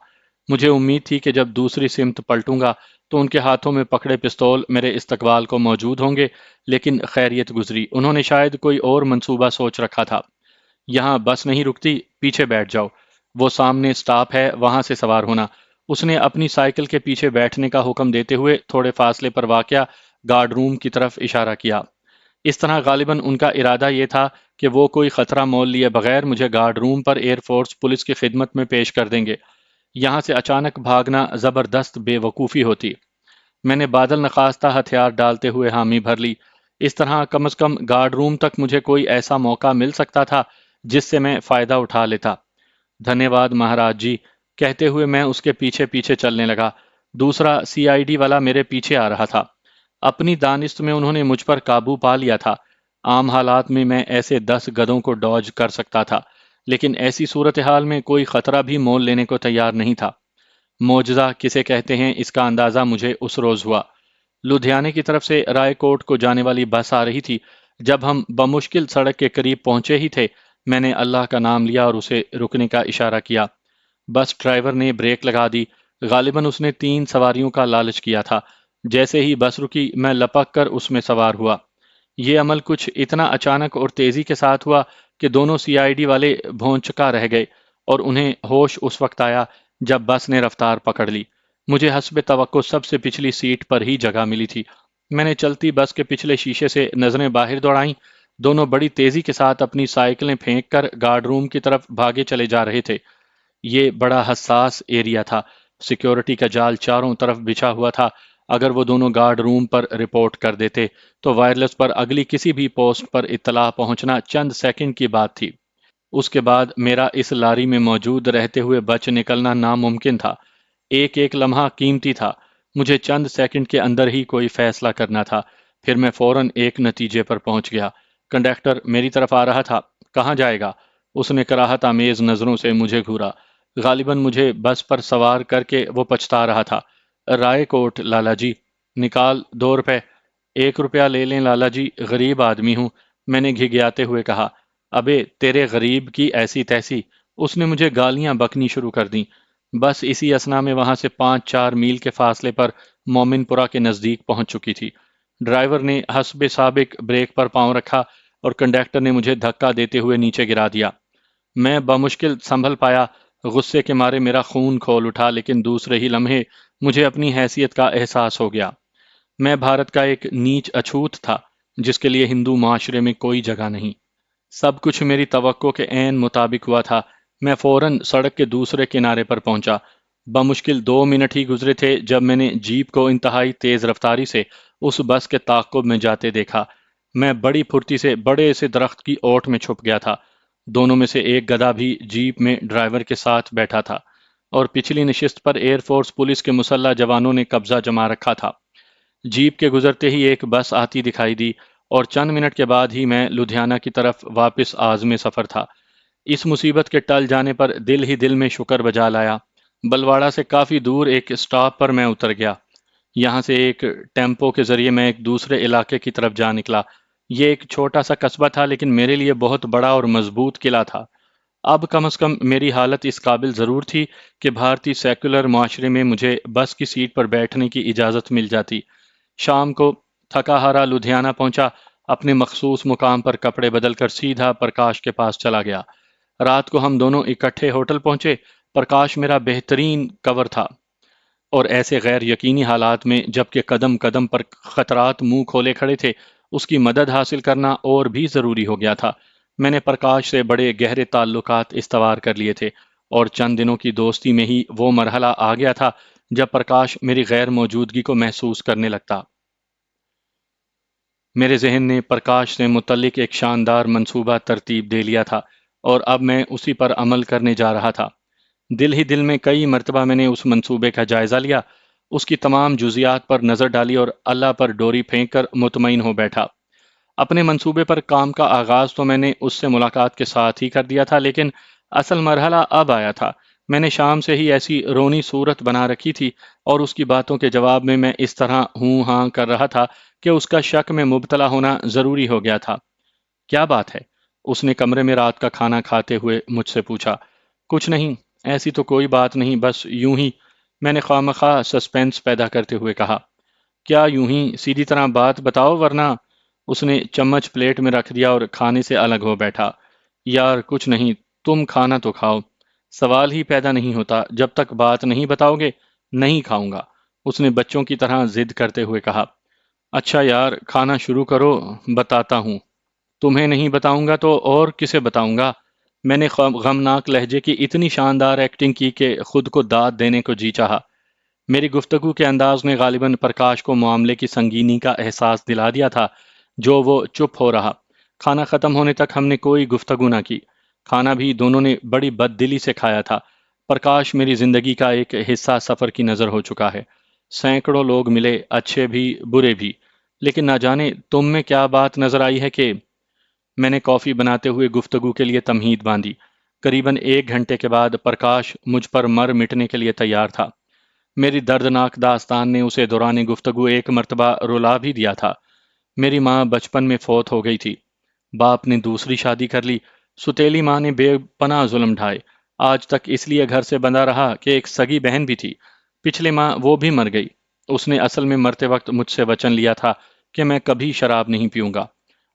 مجھے امید تھی کہ جب دوسری سمت پلٹوں گا تو ان کے ہاتھوں میں پکڑے پستول میرے استقبال کو موجود ہوں گے، لیکن خیریت گزری، انہوں نے شاید کوئی اور منصوبہ سوچ رکھا تھا۔ یہاں بس نہیں رکتی، پیچھے بیٹھ جاؤ، وہ سامنے سٹاپ ہے، وہاں سے سوار ہونا۔ اس نے اپنی سائیکل کے پیچھے بیٹھنے کا حکم دیتے ہوئے تھوڑے فاصلے پر واقع گارڈ روم کی طرف اشارہ کیا۔ اس طرح غالباً ان کا ارادہ یہ تھا کہ وہ کوئی خطرہ مول لیے بغیر مجھے گارڈ روم پر ایئر فورس پولیس کی خدمت میں پیش کر دیں گے۔ یہاں سے اچانک بھاگنا زبردست بے وقوفی ہوتی۔ میں نے بادل نخواستہ ہتھیار ڈالتے ہوئے حامی بھر لی۔ اس طرح کم از کم گارڈ روم تک مجھے کوئی ایسا موقع مل سکتا تھا جس سے میں فائدہ اٹھا لیتا۔ دھنیہ واد مہاراج جی، کہتے ہوئے میں اس کے پیچھے پیچھے چلنے لگا۔ دوسرا سی آئی ڈی والا میرے پیچھے آ رہا تھا۔ اپنی دانست میں انہوں نے مجھ پر قابو پا لیا تھا۔ عام حالات میں میں ایسے 10 گدھوں کو ڈاج کر سکتا تھا، لیکن ایسی صورتحال میں کوئی خطرہ بھی مول لینے کو تیار نہیں تھا۔ معجزہ کسے کہتے ہیں، اس کا اندازہ مجھے اس روز ہوا۔ لدھیانے کی طرف سے رائے کوٹ کو جانے والی بس آ رہی تھی۔ جب ہم بمشکل سڑک کے قریب پہنچے ہی تھے، میں نے اللہ کا نام لیا اور اسے رکنے کا اشارہ کیا۔ بس ڈرائیور نے بریک لگا دی۔ غالباً اس نے 3 سواریوں کا لالچ کیا تھا۔ جیسے ہی بس رکی، میں لپک کر اس میں سوار ہوا۔ یہ عمل کچھ اتنا اچانک اور تیزی کے ساتھ ہوا کہ دونوں سی آئی ڈی والے بھونچکا رہ گئے اور انہیں ہوش اس وقت آیا جب بس نے رفتار پکڑ لی۔ مجھے حسب توقع سب سے پچھلی سیٹ پر ہی جگہ ملی تھی۔ میں نے چلتی بس کے پچھلے شیشے سے نظریں باہر دوڑائیں۔ دونوں بڑی تیزی کے ساتھ اپنی سائیکلیں پھینک کر گارڈ روم کی طرف بھاگے چلے جا رہے تھے۔ یہ بڑا حساس ایریا تھا، سیکیورٹی کا جال چاروں طرف بچھا ہوا تھا۔ اگر وہ دونوں گارڈ روم پر رپورٹ کر دیتے تو وائرلیس پر اگلی کسی بھی پوسٹ پر اطلاع پہنچنا چند سیکنڈ کی بات تھی۔ اس کے بعد میرا اس لاری میں موجود رہتے ہوئے بچ نکلنا ناممکن تھا۔ ایک ایک لمحہ قیمتی تھا۔ مجھے چند سیکنڈ کے اندر ہی کوئی فیصلہ کرنا تھا، پھر میں فوراً ایک نتیجے پر پہنچ گیا۔ کنڈکٹر میری طرف آ رہا تھا۔ کہاں جائے گا؟ اس نے کراہت آمیز نظروں سے مجھے گھورا۔ غالباً مجھے بس پر سوار کر کے وہ پچھتا رہا تھا۔ رائے کوٹ لالا جی۔ نکال 2 روپے۔ 1 روپیہ لے لیں لالا جی، غریب آدمی ہوں، میں نے گھگیاتے ہوئے کہا۔ ابے تیرے غریب کی ایسی تیسی۔ اس نے مجھے گالیاں بکنی شروع کر دیں۔ بس اسی اثنا میں وہاں سے 5-4 میل کے فاصلے پر مومن پورہ کے نزدیک پہنچ چکی تھی۔ ڈرائیور نے حسب سابق بریک پر پاؤں رکھا اور کنڈکٹر نے مجھے دھکا دیتے ہوئے نیچے گرا دیا۔ میں بمشکل سنبھل پایا۔ غصے کے مارے میرا خون کھول اٹھا، لیکن دوسرے ہی لمحے مجھے اپنی حیثیت کا احساس ہو گیا۔ میں بھارت کا ایک نیچ اچھوت تھا جس کے لیے ہندو معاشرے میں کوئی جگہ نہیں۔ سب کچھ میری توقع کے عین مطابق ہوا تھا۔ میں فوراً سڑک کے دوسرے کنارے پر پہنچا۔ بمشکل 2 منٹ ہی گزرے تھے جب میں نے جیپ کو انتہائی تیز رفتاری سے اس بس کے تعاقب میں جاتے دیکھا۔ میں بڑی پھرتی سے بڑے سے درخت کی اوٹ میں چھپ گیا تھا۔ دونوں میں سے ایک گدھا بھی جیپ میں ڈرائیور کے ساتھ بیٹھا تھا، اور پچھلی نشست پر ایئر فورس پولیس کے مسلح جوانوں نے قبضہ جما رکھا تھا۔ جیپ کے گزرتے ہی ایک بس آتی دکھائی دی، اور چند منٹ کے بعد ہی میں لدھیانہ کی طرف واپس عازم سفر تھا۔ اس مصیبت کے ٹل جانے پر دل ہی دل میں شکر بجا لایا۔ بلواڑہ سے کافی دور ایک اسٹاپ پر میں اتر گیا۔ یہاں سے ایک ٹیمپو کے ذریعے میں ایک دوسرے علاقے کی طرف جا نکلا۔ یہ ایک چھوٹا سا قصبہ تھا، لیکن میرے لیے بہت بڑا اور مضبوط قلعہ تھا۔ اب کم از کم میری حالت اس قابل ضرور تھی کہ بھارتی سیکولر معاشرے میں مجھے بس کی سیٹ پر بیٹھنے کی اجازت مل جاتی۔ شام کو تھکا ہارا لدھیانہ پہنچا۔ اپنے مخصوص مقام پر کپڑے بدل کر سیدھا پرکاش کے پاس چلا گیا۔ رات کو ہم دونوں اکٹھے ہوٹل پہنچے۔ پرکاش میرا بہترین کور تھا، اور ایسے غیر یقینی حالات میں جبکہ قدم قدم پر خطرات منہ کھولے کھڑے تھے، اس کی مدد حاصل کرنا اور بھی ضروری ہو گیا تھا۔ میں نے پرکاش سے بڑے گہرے تعلقات استوار کر لیے تھے، اور چند دنوں کی دوستی میں ہی وہ مرحلہ آ گیا تھا جب پرکاش میری غیر موجودگی کو محسوس کرنے لگتا۔ میرے ذہن نے پرکاش سے متعلق ایک شاندار منصوبہ ترتیب دے لیا تھا، اور اب میں اسی پر عمل کرنے جا رہا تھا۔ دل ہی دل میں کئی مرتبہ میں نے اس منصوبے کا جائزہ لیا، اس کی تمام جزیات پر نظر ڈالی اور اللہ پر ڈوری پھینک کر مطمئن ہو بیٹھا۔ اپنے منصوبے پر کام کا آغاز تو میں نے اس سے ملاقات کے ساتھ ہی کر دیا تھا، لیکن اصل مرحلہ اب آیا تھا۔ میں نے شام سے ہی ایسی رونی صورت بنا رکھی تھی، اور اس کی باتوں کے جواب میں اس طرح ہوں ہاں کر رہا تھا کہ اس کا شک میں مبتلا ہونا ضروری ہو گیا تھا۔ کیا بات ہے؟ اس نے کمرے میں رات کا کھانا کھاتے ہوئے مجھ سے پوچھا۔ کچھ نہیں، ایسی تو کوئی بات نہیں، بس یوں ہی، میں نے خوامخواہ سسپینس پیدا کرتے ہوئے کہا۔ کیا یوں ہی؟ سیدھی طرح بات بتاؤ ورنہ۔ اس نے چمچ پلیٹ میں رکھ دیا اور کھانے سے الگ ہو بیٹھا۔ یار کچھ نہیں، تم کھانا تو کھاؤ۔ سوال ہی پیدا نہیں ہوتا، جب تک بات نہیں بتاؤ گے نہیں کھاؤں گا، اس نے بچوں کی طرح ضد کرتے ہوئے کہا۔ اچھا یار، کھانا شروع کرو، بتاتا ہوں۔ تمہیں نہیں بتاؤں گا تو اور کسے بتاؤں گا؟ میں نے غمناک لہجے کی اتنی شاندار ایکٹنگ کی کہ خود کو داد دینے کو جی چاہا۔ میری گفتگو کے انداز نے غالباً پرکاش کو معاملے کی سنگینی کا احساس دلا دیا تھا، جو وہ چپ ہو رہا۔ کھانا ختم ہونے تک ہم نے کوئی گفتگو نہ کی۔ کھانا بھی دونوں نے بڑی بد دلی سے کھایا تھا۔ پرکاش میری زندگی کا ایک حصہ سفر کی نظر ہو چکا ہے۔ سینکڑوں لوگ ملے، اچھے بھی برے بھی، لیکن نہ جانے تم میں کیا بات نظر آئی ہے کہ… میں نے کافی بناتے ہوئے گفتگو کے لیے تمہید باندھی۔ قریباً 1 گھنٹے کے بعد پرکاش مجھ پر مر مٹنے کے لیے تیار تھا۔ میری دردناک داستان نے اسے دوران گفتگو ایک مرتبہ رلا بھی دیا تھا۔ میری ماں بچپن میں فوت ہو گئی تھی۔ باپ نے دوسری شادی کر لی۔ ستیلی ماں نے بے پناہ ظلم ڈھائے۔ آج تک اس لیے گھر سے بندہ رہا کہ ایک سگی بہن بھی تھی۔ پچھلے ماہ وہ بھی مر گئی۔ اس نے اصل میں مرتے وقت مجھ سے وچن لیا تھا کہ میں کبھی شراب نہیں پیوں گا۔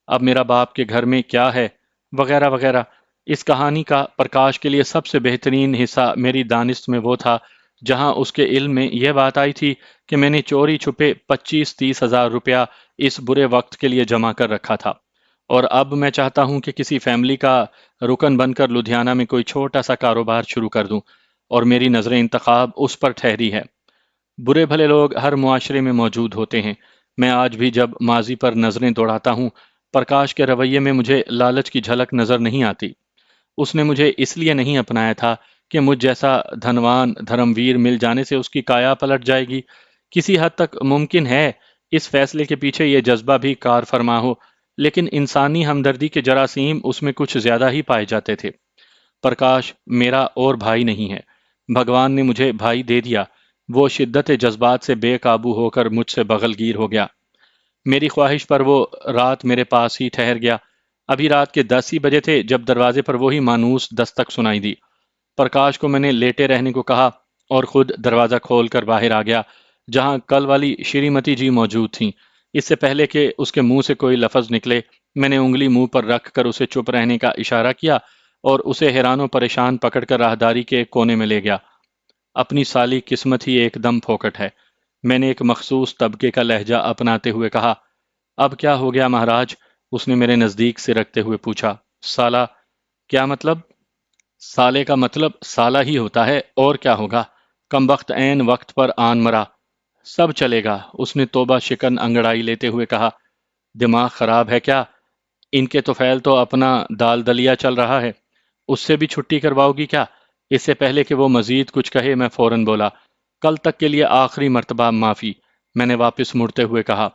اب میرا باپ کے گھر میں کیا ہے، وغیرہ وغیرہ۔ اس کہانی کا پرکاش کے لیے سب سے بہترین حصہ میری دانست میں وہ تھا جہاں اس کے علم میں یہ بات آئی تھی کہ میں نے چوری چھپے 25-30 ہزار روپیہ اس برے وقت کے لیے جمع کر رکھا تھا، اور اب میں چاہتا ہوں کہ کسی فیملی کا رکن بن کر لدھیانہ میں کوئی چھوٹا سا کاروبار شروع کر دوں، اور میری نظر انتخاب اس پر ٹھہری ہے۔ برے بھلے لوگ ہر معاشرے میں موجود ہوتے ہیں۔ میں آج بھی جب ماضی پر نظریں دوڑاتا ہوں، پرکاش کے رویے میں مجھے لالچ کی جھلک نظر نہیں آتی۔ اس نے مجھے اس لیے نہیں اپنایا تھا کہ مجھ جیسا دھنوان دھرم ویر مل جانے سے اس کی کایا پلٹ جائے گی۔ کسی حد تک ممکن ہے اس فیصلے کے پیچھے یہ جذبہ بھی کار فرما ہو لیکن انسانی ہمدردی کے جراثیم اس میں کچھ زیادہ ہی پائے جاتے تھے۔ پرکاش میرا اور بھائی نہیں ہے، بھگوان نے مجھے بھائی دے دیا۔ وہ شدت جذبات سے بے قابو ہو کر مجھ سے بغل گیر ہو گیا۔ میری خواہش پر وہ رات میرے پاس ہی ٹھہر گیا۔ ابھی رات کے 10 ہی بجے تھے جب دروازے پر وہی مانوس دستک سنائی دی۔ پرکاش کو میں نے لیٹے رہنے کو کہا اور خود دروازہ کھول کر باہر آ گیا، جہاں کل والی شریمتی جی موجود تھیں۔ اس سے پہلے کہ اس کے منہ سے کوئی لفظ نکلے، میں نے انگلی منہ پر رکھ کر اسے چپ رہنے کا اشارہ کیا اور اسے حیران و پریشان پکڑ کر راہداری کے ایک کونے میں لے گیا۔ اپنی سالی قسمت ہی ایک دم پھوکٹ ہے، میں نے ایک مخصوص طبقے کا لہجہ اپناتے ہوئے کہا۔ اب کیا ہو گیا مہاراج؟ اس نے میرے نزدیک سے رکھتے ہوئے پوچھا۔ سالہ؟ کیا مطلب؟ سالے کا مطلب سالہ ہی ہوتا ہے، اور کیا ہوگا؟ کمبخت عین وقت پر آن مرا۔ سب چلے گا، اس نے توبہ شکن انگڑائی لیتے ہوئے کہا۔ دماغ خراب ہے کیا؟ ان کے طفیل تو اپنا دال دلیا چل رہا ہے، اس سے بھی چھٹی کرواؤ گی کیا؟ اس سے پہلے کہ وہ مزید کچھ کہے میں فوراً بولا۔ کل تک کے لیے آخری مرتبہ معافی، میں نے واپس مڑتے ہوئے کہا۔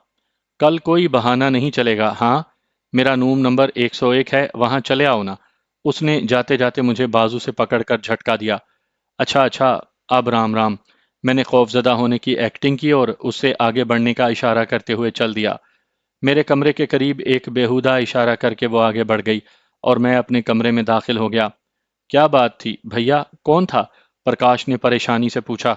کل کوئی بہانہ نہیں چلے گا، ہاں؟ میرا روم نمبر 101 ہے، وہاں چلے آؤ نا۔ اس نے جاتے جاتے مجھے بازو سے پکڑ کر جھٹکا دیا۔ اچھا اچھا، اب رام رام۔ میں نے خوفزدہ ہونے کی ایکٹنگ کی اور اس سے آگے بڑھنے کا اشارہ کرتے ہوئے چل دیا۔ میرے کمرے کے قریب ایک بیہودہ اشارہ کر کے وہ آگے بڑھ گئی اور میں اپنے کمرے میں داخل ہو گیا۔ کیا بات تھی بھیا؟ کون تھا؟ پرکاش نے پریشانی سے پوچھا۔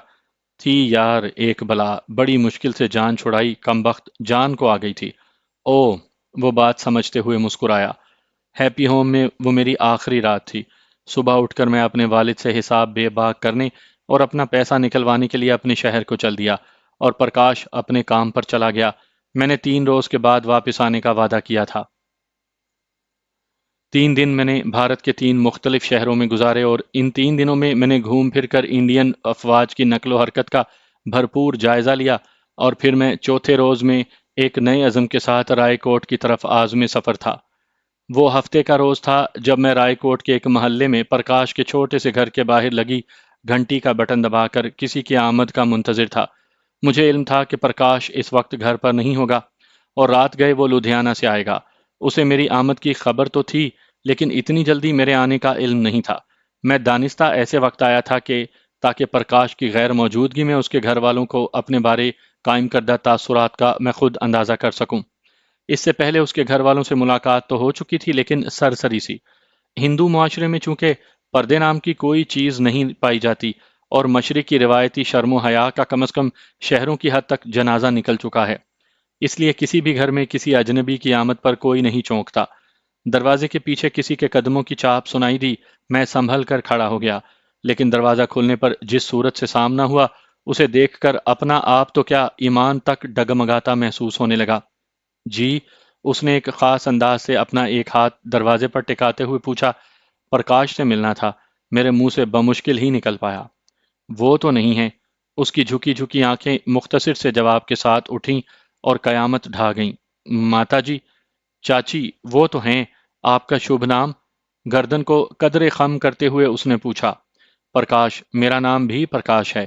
تھی یار ایک بلا، بڑی مشکل سے جان چھڑائی، کمبخت جان کو آ گئی تھی۔ او، وہ بات سمجھتے ہوئے مسکرایا۔ ہیپی ہوم میں وہ میری آخری رات تھی۔ صبح اٹھ کر میں اپنے والد سے حساب بے باک کرنے اور اپنا پیسہ نکلوانے کے لیے اپنے شہر کو چل دیا اور پرکاش اپنے کام پر چلا گیا۔ میں نے 3 روز کے بعد واپس آنے کا وعدہ کیا تھا۔ 3 دن میں نے بھارت کے 3 مختلف شہروں میں گزارے اور ان 3 دنوں میں میں نے گھوم پھر کر انڈین افواج کی نقل و حرکت کا بھرپور جائزہ لیا، اور پھر میں چوتھے روز میں ایک نئے عزم کے ساتھ رائے کوٹ کی طرف عازم سفر تھا۔ وہ ہفتے کا روز تھا جب میں رائے کوٹ کے ایک محلے میں پرکاش کے چھوٹے سے گھر کے باہر لگی گھنٹی کا بٹن دبا کر کسی کی آمد کا منتظر تھا۔ مجھے علم تھا کہ پرکاش اس وقت گھر پر نہیں ہوگا اور رات گئے وہ لدھیانہ سے آئے گا۔ اسے میری آمد کی خبر تو تھی، لیکن اتنی جلدی میرے آنے کا علم نہیں تھا۔ میں دانستہ ایسے وقت آیا تھا کہ تاکہ پرکاش کی غیر موجودگی میں اس کے گھر والوں کو اپنے بارے قائم کردہ تاثرات کا میں خود اندازہ کر سکوں۔ اس سے پہلے اس کے گھر والوں سے ملاقات تو ہو چکی تھی، لیکن سرسری سی۔ ہندو معاشرے میں چونکہ پردے نام کی کوئی چیز نہیں پائی جاتی اور مشرق کی روایتی شرم و حیا کا کم از کم شہروں کی حد تک جنازہ نکل چکا ہے، اس لیے کسی بھی گھر میں کسی اجنبی کی آمد پر کوئی نہیں چونکتا۔ دروازے کے پیچھے کسی کے قدموں کی چاپ سنائی دی، میں سنبھل کر کھڑا ہو گیا، لیکن دروازہ کھلنے پر جس صورت سے سامنا ہوا اسے دیکھ کر اپنا آپ تو کیا ایمان تک ڈگمگاتا محسوس ہونے لگا۔ جی؟ اس نے ایک خاص انداز سے اپنا ایک ہاتھ دروازے پر ٹکاتے ہوئے پوچھا۔ پرکاش سے ملنا تھا، میرے منہ سے بمشکل ہی نکل پایا۔ وہ تو نہیں ہے۔ اس کی جھکی جھکی آنکھیں مختصر سے جواب کے ساتھ اٹھیں اور قیامت ڈھا گئیں۔ ماتا جی؟ چاچی وہ تو ہیں، آپ کا شبھ نام؟ گردن کو قدرے خم کرتے ہوئے اس نے پوچھا۔ پرکاش، میرا نام بھی پرکاش ہے،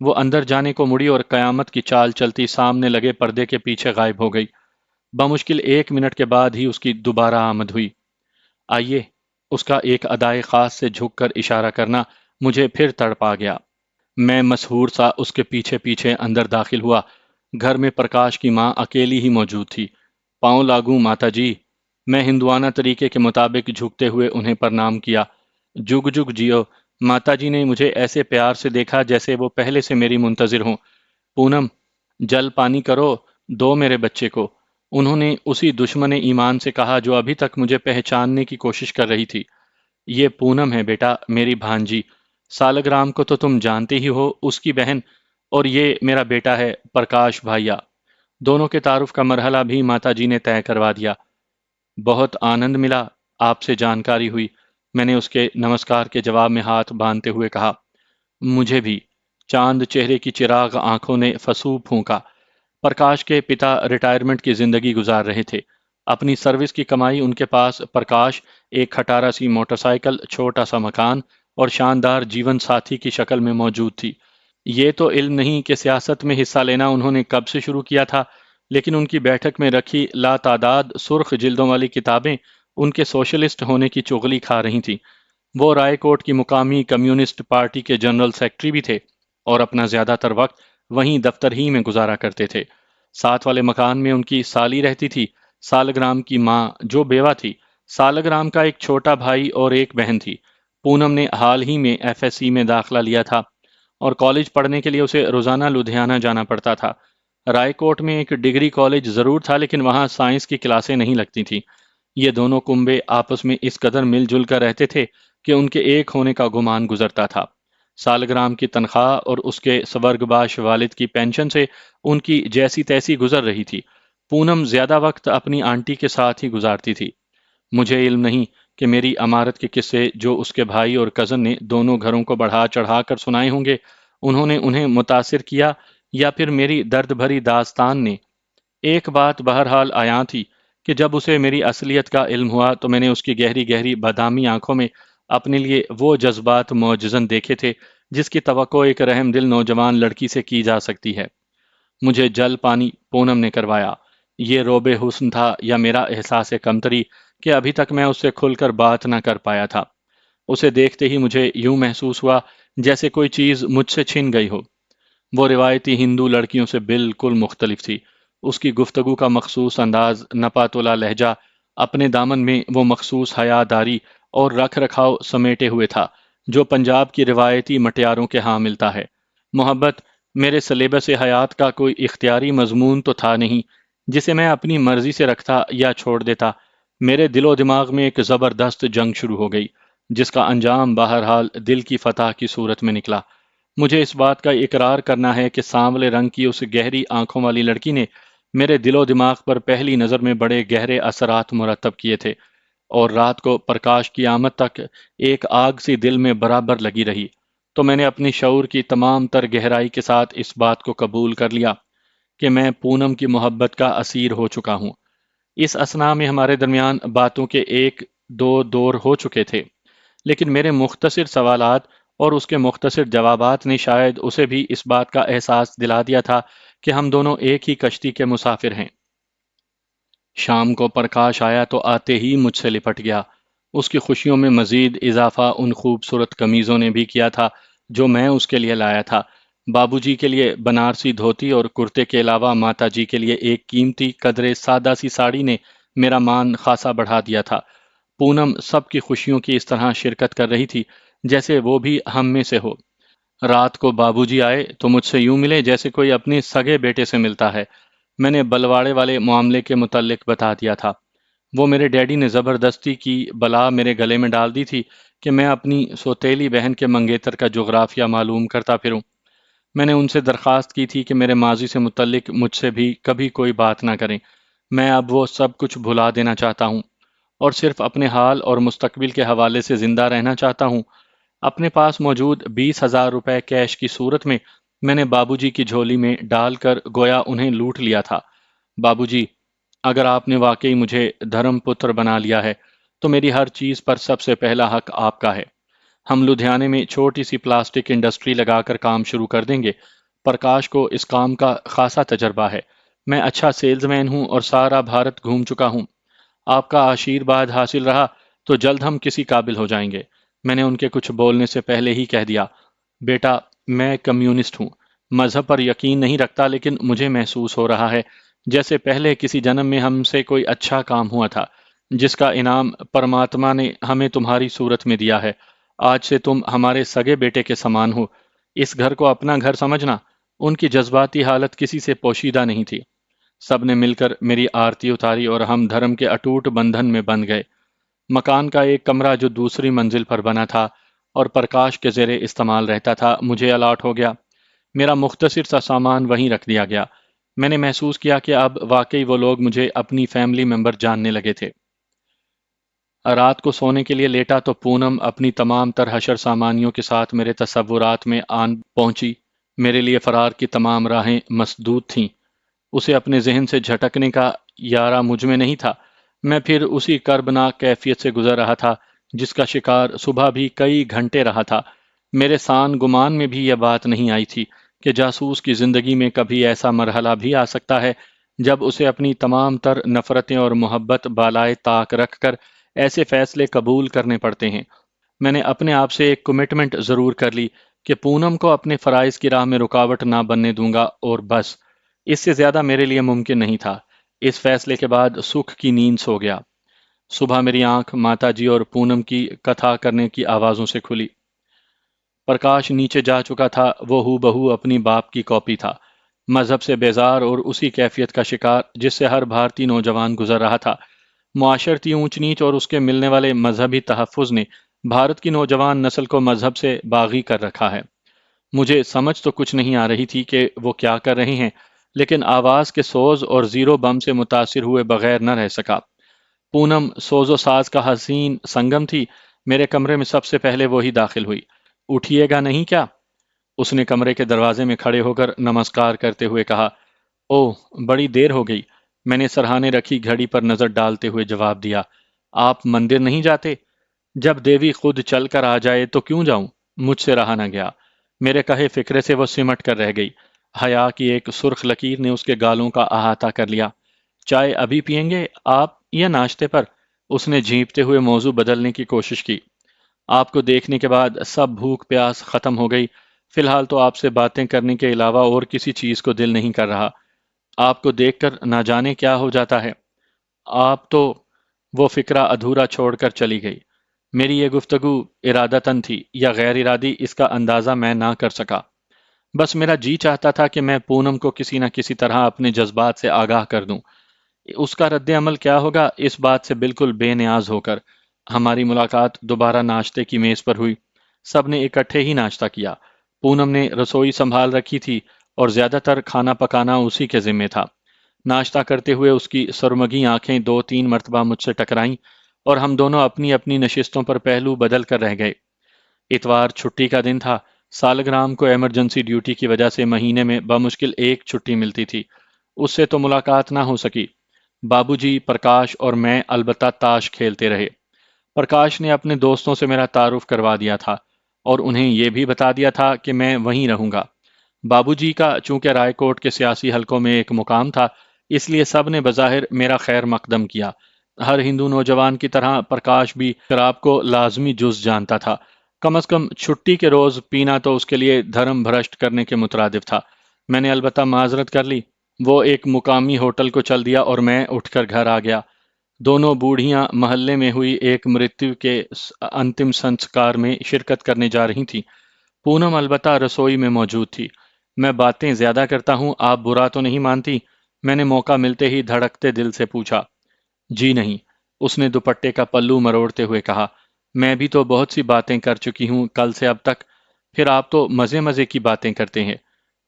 وہ اندر جانے کو مڑی اور قیامت کی چال چلتی سامنے لگے پردے کے پیچھے غائب ہو گئی۔ بمشکل 1 منٹ کے بعد ہی اس کی دوبارہ آمد ہوئی۔ آئیے، اس کا ایک ادائے خاص سے جھک کر اشارہ کرنا مجھے پھر تڑپا گیا۔ میں مسحور سا اس کے پیچھے پیچھے اندر داخل ہوا۔ گھر میں پرکاش کی ماں اکیلی ہی موجود تھی۔ پاؤں لاگوں ماتا جی؟ میں ہندوانہ طریقے کے مطابق جھکتے ہوئے انہیں پرنام کیا۔ جگ جگ جیو۔ ماتا جی نے مجھے ایسے پیار سے دیکھا جیسے وہ پہلے سے میری منتظر ہوں۔ پونم، جل پانی کرو، دو میرے بچے کو۔ انہوں نے اسی دشمن ایمان سے کہا جو ابھی تک مجھے پہچاننے کی کوشش کر رہی تھی۔ یہ پونم ہے بیٹا، میری بھانجی۔ سالگرام کو تو تم جانتے ہی ہو، اس کی بہن، اور یہ میرا بیٹا ہے پرکاش بھائیا۔ دونوں کے تعارف کا مرحلہ بھی ماتا جی نے طے کروا دیا۔ بہت آنند ملا آپ سے جانکاری ہوئی، میں نے اس کے نمسکار کے جواب میں ہاتھ باندھتے ہوئے کہا۔ مجھے بھی، چاند چہرے کی چراغ آنکھوں نے فسو پھونکا۔ پرکاش کے پتا ریٹائرمنٹ کی زندگی گزار رہے تھے۔ اپنی سروس کی کمائی ان کے پاس پرکاش ایک کھٹارا سی موٹر سائیکل، چھوٹا سا مکان اور شاندار جیون ساتھی کی شکل میں موجود تھی۔ یہ تو علم نہیں کہ سیاست میں حصہ لینا انہوں نے کب سے شروع کیا تھا، لیکن ان کی بیٹھک میں رکھی لاتعداد سرخ جلدوں والی کتابیں ان کے سوشلسٹ ہونے کی چغلی کھا رہی تھیں۔ وہ رائے کوٹ کی مقامی کمیونسٹ پارٹی کے جنرل سیکرٹری بھی تھے اور اپنا زیادہ تر وقت وہیں دفتر ہی میں گزارا کرتے تھے۔ ساتھ والے مکان میں ان کی سالی رہتی تھی، سالگرام کی ماں جو بیوہ تھی۔ سالگرام کا ایک چھوٹا بھائی اور ایک بہن تھی۔ پونم نے حال ہی میں ایف ایس سی میں داخلہ لیا تھا اور کالج پڑھنے کے لیے اسے روزانہ لدھیانہ جانا پڑتا تھا۔ رائے کوٹ میں ایک ڈگری کالج ضرور تھا لیکن وہاں سائنس کی کلاسیں نہیں لگتی تھیں۔ یہ دونوں کنبے آپس میں اس قدر مل جل کر رہتے تھے کہ ان کے ایک ہونے کا گمان گزرتا تھا۔ سالگرام کی تنخواہ اور اس کے سورگباش والد کی پینشن سے ان کی جیسی تیسی گزر رہی تھی۔ پونم زیادہ وقت اپنی آنٹی کے ساتھ ہی گزارتی تھی۔ مجھے علم نہیں کہ میری امارت کے قصے جو اس کے بھائی اور کزن نے دونوں گھروں کو بڑھا چڑھا کر سنائے ہوں گے، انہوں نے انہیں متاثر کیا یا پھر میری درد بھری داستان نے۔ ایک بات بہرحال عیاں تھی کہ جب اسے میری اصلیت کا علم ہوا تو میں نے اس کی گہری گہری بادامی آنکھوں میں اپنے لیے وہ جذبات معجزن دیکھے تھے جس کی توقع ایک رحم دل نوجوان لڑکی سے کی جا سکتی ہے۔ مجھے جل پانی پونم نے کروایا۔ یہ روب حسن تھا یا میرا احساس کمتری کہ ابھی تک میں اس سے کھل کر بات نہ کر پایا تھا۔ اسے دیکھتے ہی مجھے یوں محسوس ہوا جیسے کوئی چیز مجھ سے چھن گئی ہو۔ وہ روایتی ہندو لڑکیوں سے بالکل مختلف تھی۔ اس کی گفتگو کا مخصوص انداز، نپا تولا لہجہ، اپنے دامن میں وہ مخصوص حیا داری اور رکھ رکھاؤ سمیٹے ہوئے تھا جو پنجاب کی روایتی مٹیاروں کے ہاں ملتا ہے۔ محبت میرے سلیبس حیات کا کوئی اختیاری مضمون تو تھا نہیں جسے میں اپنی مرضی سے رکھتا یا چھوڑ دیتا۔ میرے دل و دماغ میں ایک زبردست جنگ شروع ہو گئی جس کا انجام بہرحال دل کی فتح کی صورت میں نکلا۔ مجھے اس بات کا اقرار کرنا ہے کہ سانولے رنگ کی اس گہری آنکھوں والی لڑکی نے میرے دل و دماغ پر پہلی نظر میں بڑے گہرے اثرات مرتب کیے تھے، اور رات کو پرکاش کی آمد تک ایک آگ سی دل میں برابر لگی رہی۔ تو میں نے اپنی شعور کی تمام تر گہرائی کے ساتھ اس بات کو قبول کر لیا کہ میں پونم کی محبت کا اسیر ہو چکا ہوں۔ اس اثنا میں ہمارے درمیان باتوں کے ایک دو دور ہو چکے تھے، لیکن میرے مختصر سوالات اور اس کے مختصر جوابات نے شاید اسے بھی اس بات کا احساس دلا دیا تھا کہ ہم دونوں ایک ہی کشتی کے مسافر ہیں۔ شام کو پرکاش آیا تو آتے ہی مجھ سے لپٹ گیا۔ اس کی خوشیوں میں مزید اضافہ ان خوبصورت قمیضوں نے بھی کیا تھا جو میں اس کے لیے لایا تھا۔ بابو جی کے لیے بنارسی دھوتی اور کرتے کے علاوہ ماتا جی کے لیے ایک قیمتی قدرے سادہ سی ساڑی نے میرا مان خاصا بڑھا دیا تھا۔ پونم سب کی خوشیوں کی اس طرح شرکت کر رہی تھی جیسے وہ بھی ہم میں سے ہو۔ رات کو بابو جی آئے تو مجھ سے یوں ملے جیسے کوئی اپنے سگے بیٹے سے ملتا ہے۔ میں نے بلواڑے والے معاملے کے متعلق بتا دیا تھا۔ وہ میرے ڈیڈی نے زبردستی کی بلا میرے گلے میں ڈال دی تھی کہ میں اپنی سوتیلی بہن کے منگیتر کا جغرافیہ معلوم کرتا پھروں۔ میں نے ان سے درخواست کی تھی کہ میرے ماضی سے متعلق مجھ سے بھی کبھی کوئی بات نہ کریں۔ میں اب وہ سب کچھ بھلا دینا چاہتا ہوں اور صرف اپنے حال اور مستقبل کے حوالے سے زندہ رہنا چاہتا ہوں۔ اپنے پاس موجود 20,000 روپے کیش کی صورت میں نے بابو جی کی جھولی میں ڈال کر گویا انہیں لوٹ لیا تھا۔ بابو جی، اگر آپ نے واقعی مجھے دھرم پتر بنا لیا ہے تو میری ہر چیز پر سب سے پہلا حق آپ کا ہے۔ ہم لدھیانے میں چھوٹی سی پلاسٹک انڈسٹری لگا کر کام شروع کر دیں گے۔ پرکاش کو اس کام کا خاصا تجربہ ہے۔ میں اچھا سیلز مین ہوں اور سارا بھارت گھوم چکا ہوں۔ آپ کا آشیرواد حاصل رہا تو جلد ہم کسی قابل ہو جائیں گے۔ میں نے ان کے کچھ بولنے سے پہلے ہی کہہ دیا، بیٹا میں کمیونسٹ ہوں، مذہب پر یقین نہیں رکھتا، لیکن مجھے محسوس ہو رہا ہے جیسے پہلے کسی جنم میں ہم سے کوئی اچھا کام ہوا تھا جس کا انعام پرماتما نے ہمیں تمہاری صورت میں دیا ہے۔ آج سے تم ہمارے سگے بیٹے کے سامان ہو۔ اس گھر کو اپنا گھر سمجھنا۔ ان کی جذباتی حالت کسی سے پوشیدہ نہیں تھی۔ سب نے مل کر میری آرتی اتاری اور ہم دھرم کے اٹوٹ بندھن میں بندھ گئے۔ مکان کا ایک کمرہ جو دوسری منزل پر بنا تھا اور پرکاش کے زیر استعمال رہتا تھا مجھے الاٹ ہو گیا۔ میرا مختصر سا سامان وہیں رکھ دیا گیا۔ میں نے محسوس کیا کہ اب واقعی وہ لوگ مجھے اپنی فیملی ممبر جاننے لگے تھے۔ رات کو سونے کے لیے لیٹا تو پونم اپنی تمام تر حشر سامانیوں کے ساتھ میرے تصورات میں آن پہنچی۔ میرے لیے فرار کی تمام راہیں مسدود تھیں۔ اسے اپنے ذہن سے جھٹکنے کا یارہ مجھ میں نہیں تھا۔ میں پھر اسی کربناک کیفیت سے گزر رہا تھا جس کا شکار صبح بھی کئی گھنٹے رہا تھا۔ میرے سان گمان میں بھی یہ بات نہیں آئی تھی کہ جاسوس کی زندگی میں کبھی ایسا مرحلہ بھی آ سکتا ہے جب اسے اپنی تمام تر نفرتیں اور محبت بالائے طاق رکھ کر ایسے فیصلے قبول کرنے پڑتے ہیں۔ میں نے اپنے آپ سے ایک کمٹمنٹ ضرور کر لی کہ پونم کو اپنے فرائض کی راہ میں رکاوٹ نہ بننے دوں گا، اور بس اس سے زیادہ میرے لیے ممکن نہیں تھا۔ اس فیصلے کے بعد سکھ کی نیند سو گیا۔ صبح میری آنکھ ماتا جی اور پونم کی کتھا کرنے کی آوازوں سے کھلی۔ پرکاش نیچے جا چکا تھا، وہ ہو بہو اپنی باپ کی کاپی تھا، مذہب سے بیزار اور اسی کیفیت کا شکار جس سے ہر بھارتی نوجوان گزر رہا تھا۔ معاشرتی اونچ نیچ اور اس کے ملنے والے مذہبی تحفظ نے بھارت کی نوجوان نسل کو مذہب سے باغی کر رکھا ہے۔ مجھے سمجھ تو کچھ نہیں آ رہی تھی کہ وہ کیا کر رہے ہیں، لیکن آواز کے سوز اور زیرو بم سے متاثر ہوئے بغیر نہ رہ سکا۔ پونم سوز و ساز کا حسین سنگم تھی۔ میرے کمرے میں سب سے پہلے وہی داخل ہوئی۔ اٹھیے گا نہیں کیا؟ اس نے کمرے کے دروازے میں کھڑے ہو کر نمسکار کرتے ہوئے کہا۔ اوہ، بڑی دیر ہو گئی۔ میں نے سرہانے رکھی گھڑی پر نظر ڈالتے ہوئے جواب دیا۔ آپ مندر نہیں جاتے؟ جب دیوی خود چل کر آ جائے تو کیوں جاؤں؟ مجھ سے رہا نہ گیا۔ میرے کہے فکرے سے وہ سمٹ کر رہ گئی۔ حیا کی ایک سرخ لکیر نے اس کے گالوں کا احاطہ کر لیا۔ چائے ابھی پئیں گے آپ یا ناشتے پر؟ اس نے جھیپتے ہوئے موضوع بدلنے کی کوشش کی۔ آپ کو دیکھنے کے بعد سب بھوک پیاس ختم ہو گئی۔ فی الحال تو آپ سے باتیں کرنے کے علاوہ اور کسی چیز کو دل نہیں کر رہا۔ آپ کو دیکھ کر نہ جانے کیا ہو جاتا ہے۔ آپ تو… وہ فکرہ ادھورا چھوڑ کر چلی گئی۔ میری یہ گفتگو ارادتاً تھی یا غیر ارادی، اس کا اندازہ میں نہ کر سکا۔ بس میرا جی چاہتا تھا کہ میں پونم کو کسی نہ کسی طرح اپنے جذبات سے آگاہ کر دوں۔ اس کا رد عمل کیا ہوگا، اس بات سے بالکل بے نیاز ہو کر ہماری ملاقات دوبارہ ناشتے کی میز پر ہوئی۔ سب نے اکٹھے ہی ناشتہ کیا۔ پونم نے رسوئی سنبھال رکھی تھی اور زیادہ تر کھانا پکانا اسی کے ذمے تھا۔ ناشتہ کرتے ہوئے اس کی سرمگی آنکھیں دو تین مرتبہ مجھ سے ٹکرائیں اور ہم دونوں اپنی اپنی نشستوں پر پہلو بدل کر رہ گئے۔ اتوار چھٹی کا دن تھا۔ سالگرام کو ایمرجنسی ڈیوٹی کی وجہ سے مہینے میں بمشکل ایک چھٹی ملتی تھی۔ اس سے تو ملاقات نہ ہو سکی۔ بابو جی، پرکاش اور میں البتہ تاش کھیلتے رہے۔ پرکاش نے اپنے دوستوں سے میرا تعارف کروا دیا تھا اور انہیں یہ بھی بتا دیا تھا کہ میں وہیں رہوں گا۔ بابو جی کا چونکہ رائے کوٹ کے سیاسی حلقوں میں ایک مقام تھا، اس لیے سب نے بظاہر میرا خیر مقدم کیا۔ ہر ہندو نوجوان کی طرح پرکاش بھی شراب کو لازمی جز جانتا تھا۔ کم از کم چھٹی کے روز پینا تو اس کے لیے دھرم بھرشٹ کرنے کے مترادف تھا۔ میں نے البتہ معذرت کر لی۔ وہ ایک مقامی ہوٹل کو چل دیا اور میں اٹھ کر گھر آ گیا۔ دونوں بوڑھیاں محلے میں ہوئی ایک مرتیو کے انتم سنسکار میں شرکت کرنے جا رہی تھیں۔ پونم البتہ رسوئی میں موجود تھی۔ میں باتیں زیادہ کرتا ہوں، آپ برا تو نہیں مانتی؟ میں نے موقع ملتے ہی دھڑکتے دل سے پوچھا۔ جی نہیں، اس نے دوپٹے کا پلو مروڑتے ہوئے کہا۔ میں بھی تو بہت سی باتیں کر چکی ہوں کل سے اب تک۔ پھر آپ تو مزے مزے کی باتیں کرتے ہیں۔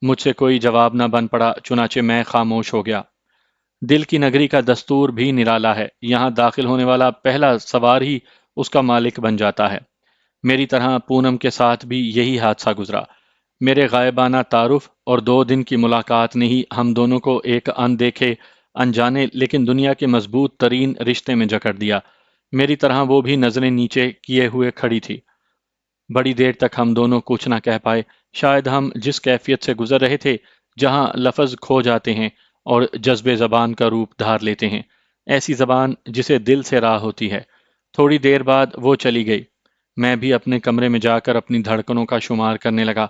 مجھ سے کوئی جواب نہ بن پڑا، چنانچہ میں خاموش ہو گیا۔ دل کی نگری کا دستور بھی نرالا ہے۔ یہاں داخل ہونے والا پہلا سوار ہی اس کا مالک بن جاتا ہے۔ میری طرح پونم کے ساتھ بھی یہی حادثہ گزرا۔ میرے غائبانہ تعارف اور 2 دن کی ملاقات نے ہی ہم دونوں کو ایک اندیکھے انجانے لیکن دنیا کے مضبوط ترین رشتے میں جکڑ دیا۔ میری طرح وہ بھی نظریں نیچے کیے ہوئے کھڑی تھی۔ بڑی دیر تک ہم دونوں کچھ نہ کہہ پائے۔ شاید ہم جس کیفیت سے گزر رہے تھے، جہاں لفظ کھو جاتے ہیں اور جذبے زبان کا روپ دھار لیتے ہیں، ایسی زبان جسے دل سے راہ ہوتی ہے۔ تھوڑی دیر بعد وہ چلی گئی۔ میں بھی اپنے کمرے میں جا کر اپنی دھڑکنوں کا شمار کرنے لگا۔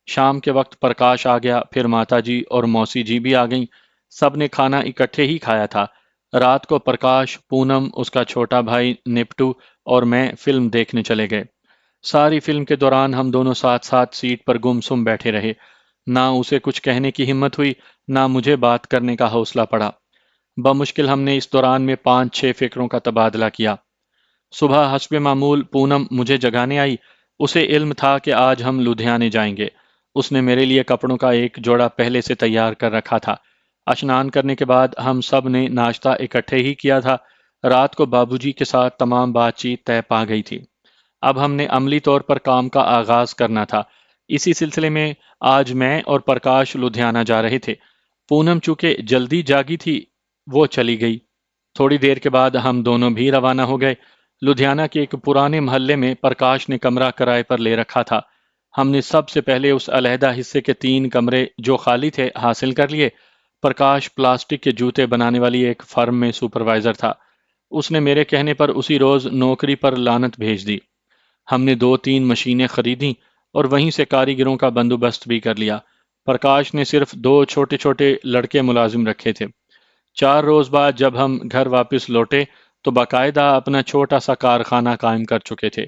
شام کے وقت پرکاش آ گیا، پھر ماتا جی اور موسی جی بھی آ گئیں۔ سب نے کھانا اکٹھے ہی کھایا تھا۔ رات کو پرکاش، پونم، اس کا چھوٹا بھائی نپٹو اور میں فلم دیکھنے چلے گئے۔ ساری فلم کے دوران ہم دونوں ساتھ ساتھ سیٹ پر گمسم بیٹھے رہے۔ نہ اسے کچھ کہنے کی ہمت ہوئی، نہ مجھے بات کرنے کا حوصلہ پڑا۔ بمشکل ہم نے اس دوران میں 5-6 فکروں کا تبادلہ کیا۔ صبح حسب معمول پونم مجھے جگانے آئی۔ اسے علم تھا کہ آج ہم لدھیانے جائیں گے۔ اس نے میرے لیے کپڑوں کا ایک جوڑا پہلے سے تیار کر رکھا تھا۔ اشنان کرنے کے بعد ہم سب نے ناشتہ اکٹھے ہی کیا تھا۔ رات کو بابو جی کے ساتھ تمام بات چیت طے پا گئی تھی۔ اب ہم نے عملی طور پر کام کا آغاز کرنا تھا۔ اسی سلسلے میں آج میں اور پرکاش لدھیانہ جا رہے تھے۔ پونم چونکہ جلدی جاگی تھی، وہ چلی گئی۔ تھوڑی دیر کے بعد ہم دونوں بھی روانہ ہو گئے۔ لدھیانہ کے ایک پرانے محلے میں پرکاش نے کمرہ کرائے پر لے رکھا تھا۔ ہم نے سب سے پہلے اس علیحدہ حصے کے 3 کمرے جو خالی تھے حاصل کر لیے۔ پرکاش پلاسٹک کے جوتے بنانے والی ایک فرم میں سپروائزر تھا۔ اس نے میرے کہنے پر اسی روز نوکری پر لانت بھیج دی۔ ہم نے 2-3 مشینیں خریدیں اور وہیں سے کاریگروں کا بندوبست بھی کر لیا۔ پرکاش نے صرف 2 چھوٹے لڑکے ملازم رکھے تھے۔ 4 روز بعد جب ہم گھر واپس لوٹے تو باقاعدہ اپنا چھوٹا سا کارخانہ قائم کر چکے تھے۔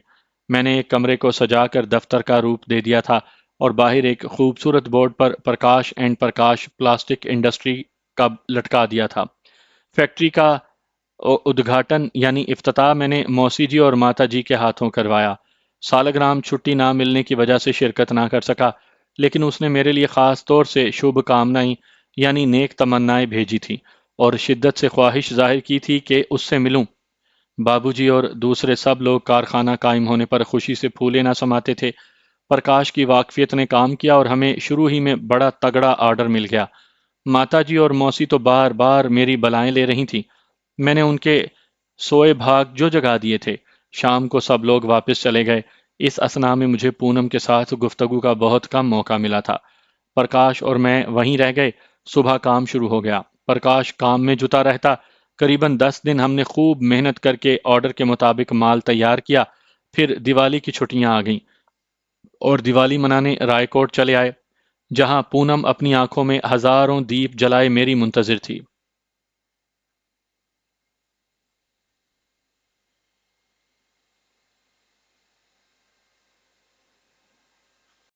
میں نے ایک کمرے کو سجا کر دفتر کا روپ دے دیا تھا اور باہر ایک خوبصورت board per Prakash and Prakash plastic industry کا لٹکا دیا تھا۔ فیکٹری کا ادگھاٹن یعنی افتتاح میں نے موسی جی اور ماتا جی کے ہاتھوں کروایا۔ سالگرام چھٹی نہ ملنے کی وجہ سے شرکت نہ کر سکا، لیکن اس نے میرے لیے خاص طور سے شبھ کامنائیں یعنی نیک تمنائیں بھیجی تھی اور شدت سے خواہش ظاہر کی تھی کہ اس سے ملوں۔ بابو جی اور دوسرے سب لوگ کارخانہ قائم ہونے پر خوشی سے پھولے نہ سماتے تھے۔ پرکاش کی واقفیت نے کام کیا اور ہمیں شروع ہی میں بڑا تگڑا آرڈر مل گیا۔ ماتا جی اور موسی تو بار بار میری بلائیں لے رہی تھیں۔ میں نے ان کے سوئے بھاگ جو جگا دیے تھے۔ شام کو سب لوگ واپس چلے گئے۔ اس اثنا میں مجھے پونم کے ساتھ گفتگو کا بہت کم موقع ملا تھا۔ پرکاش اور میں وہیں رہ گئے۔ صبح کام شروع ہو گیا۔ پرکاش کام میں جتا رہتا۔ قریباً 10 دن ہم نے خوب محنت کر کے آرڈر کے مطابق مال تیار کیا۔ پھر دیوالی کی چھٹیاں آ گئیں اور دیوالی منانے رائے کوٹ چلے آئے، جہاں پونم اپنی آنکھوں میں ہزاروں دیپ جلائے میری منتظر تھی۔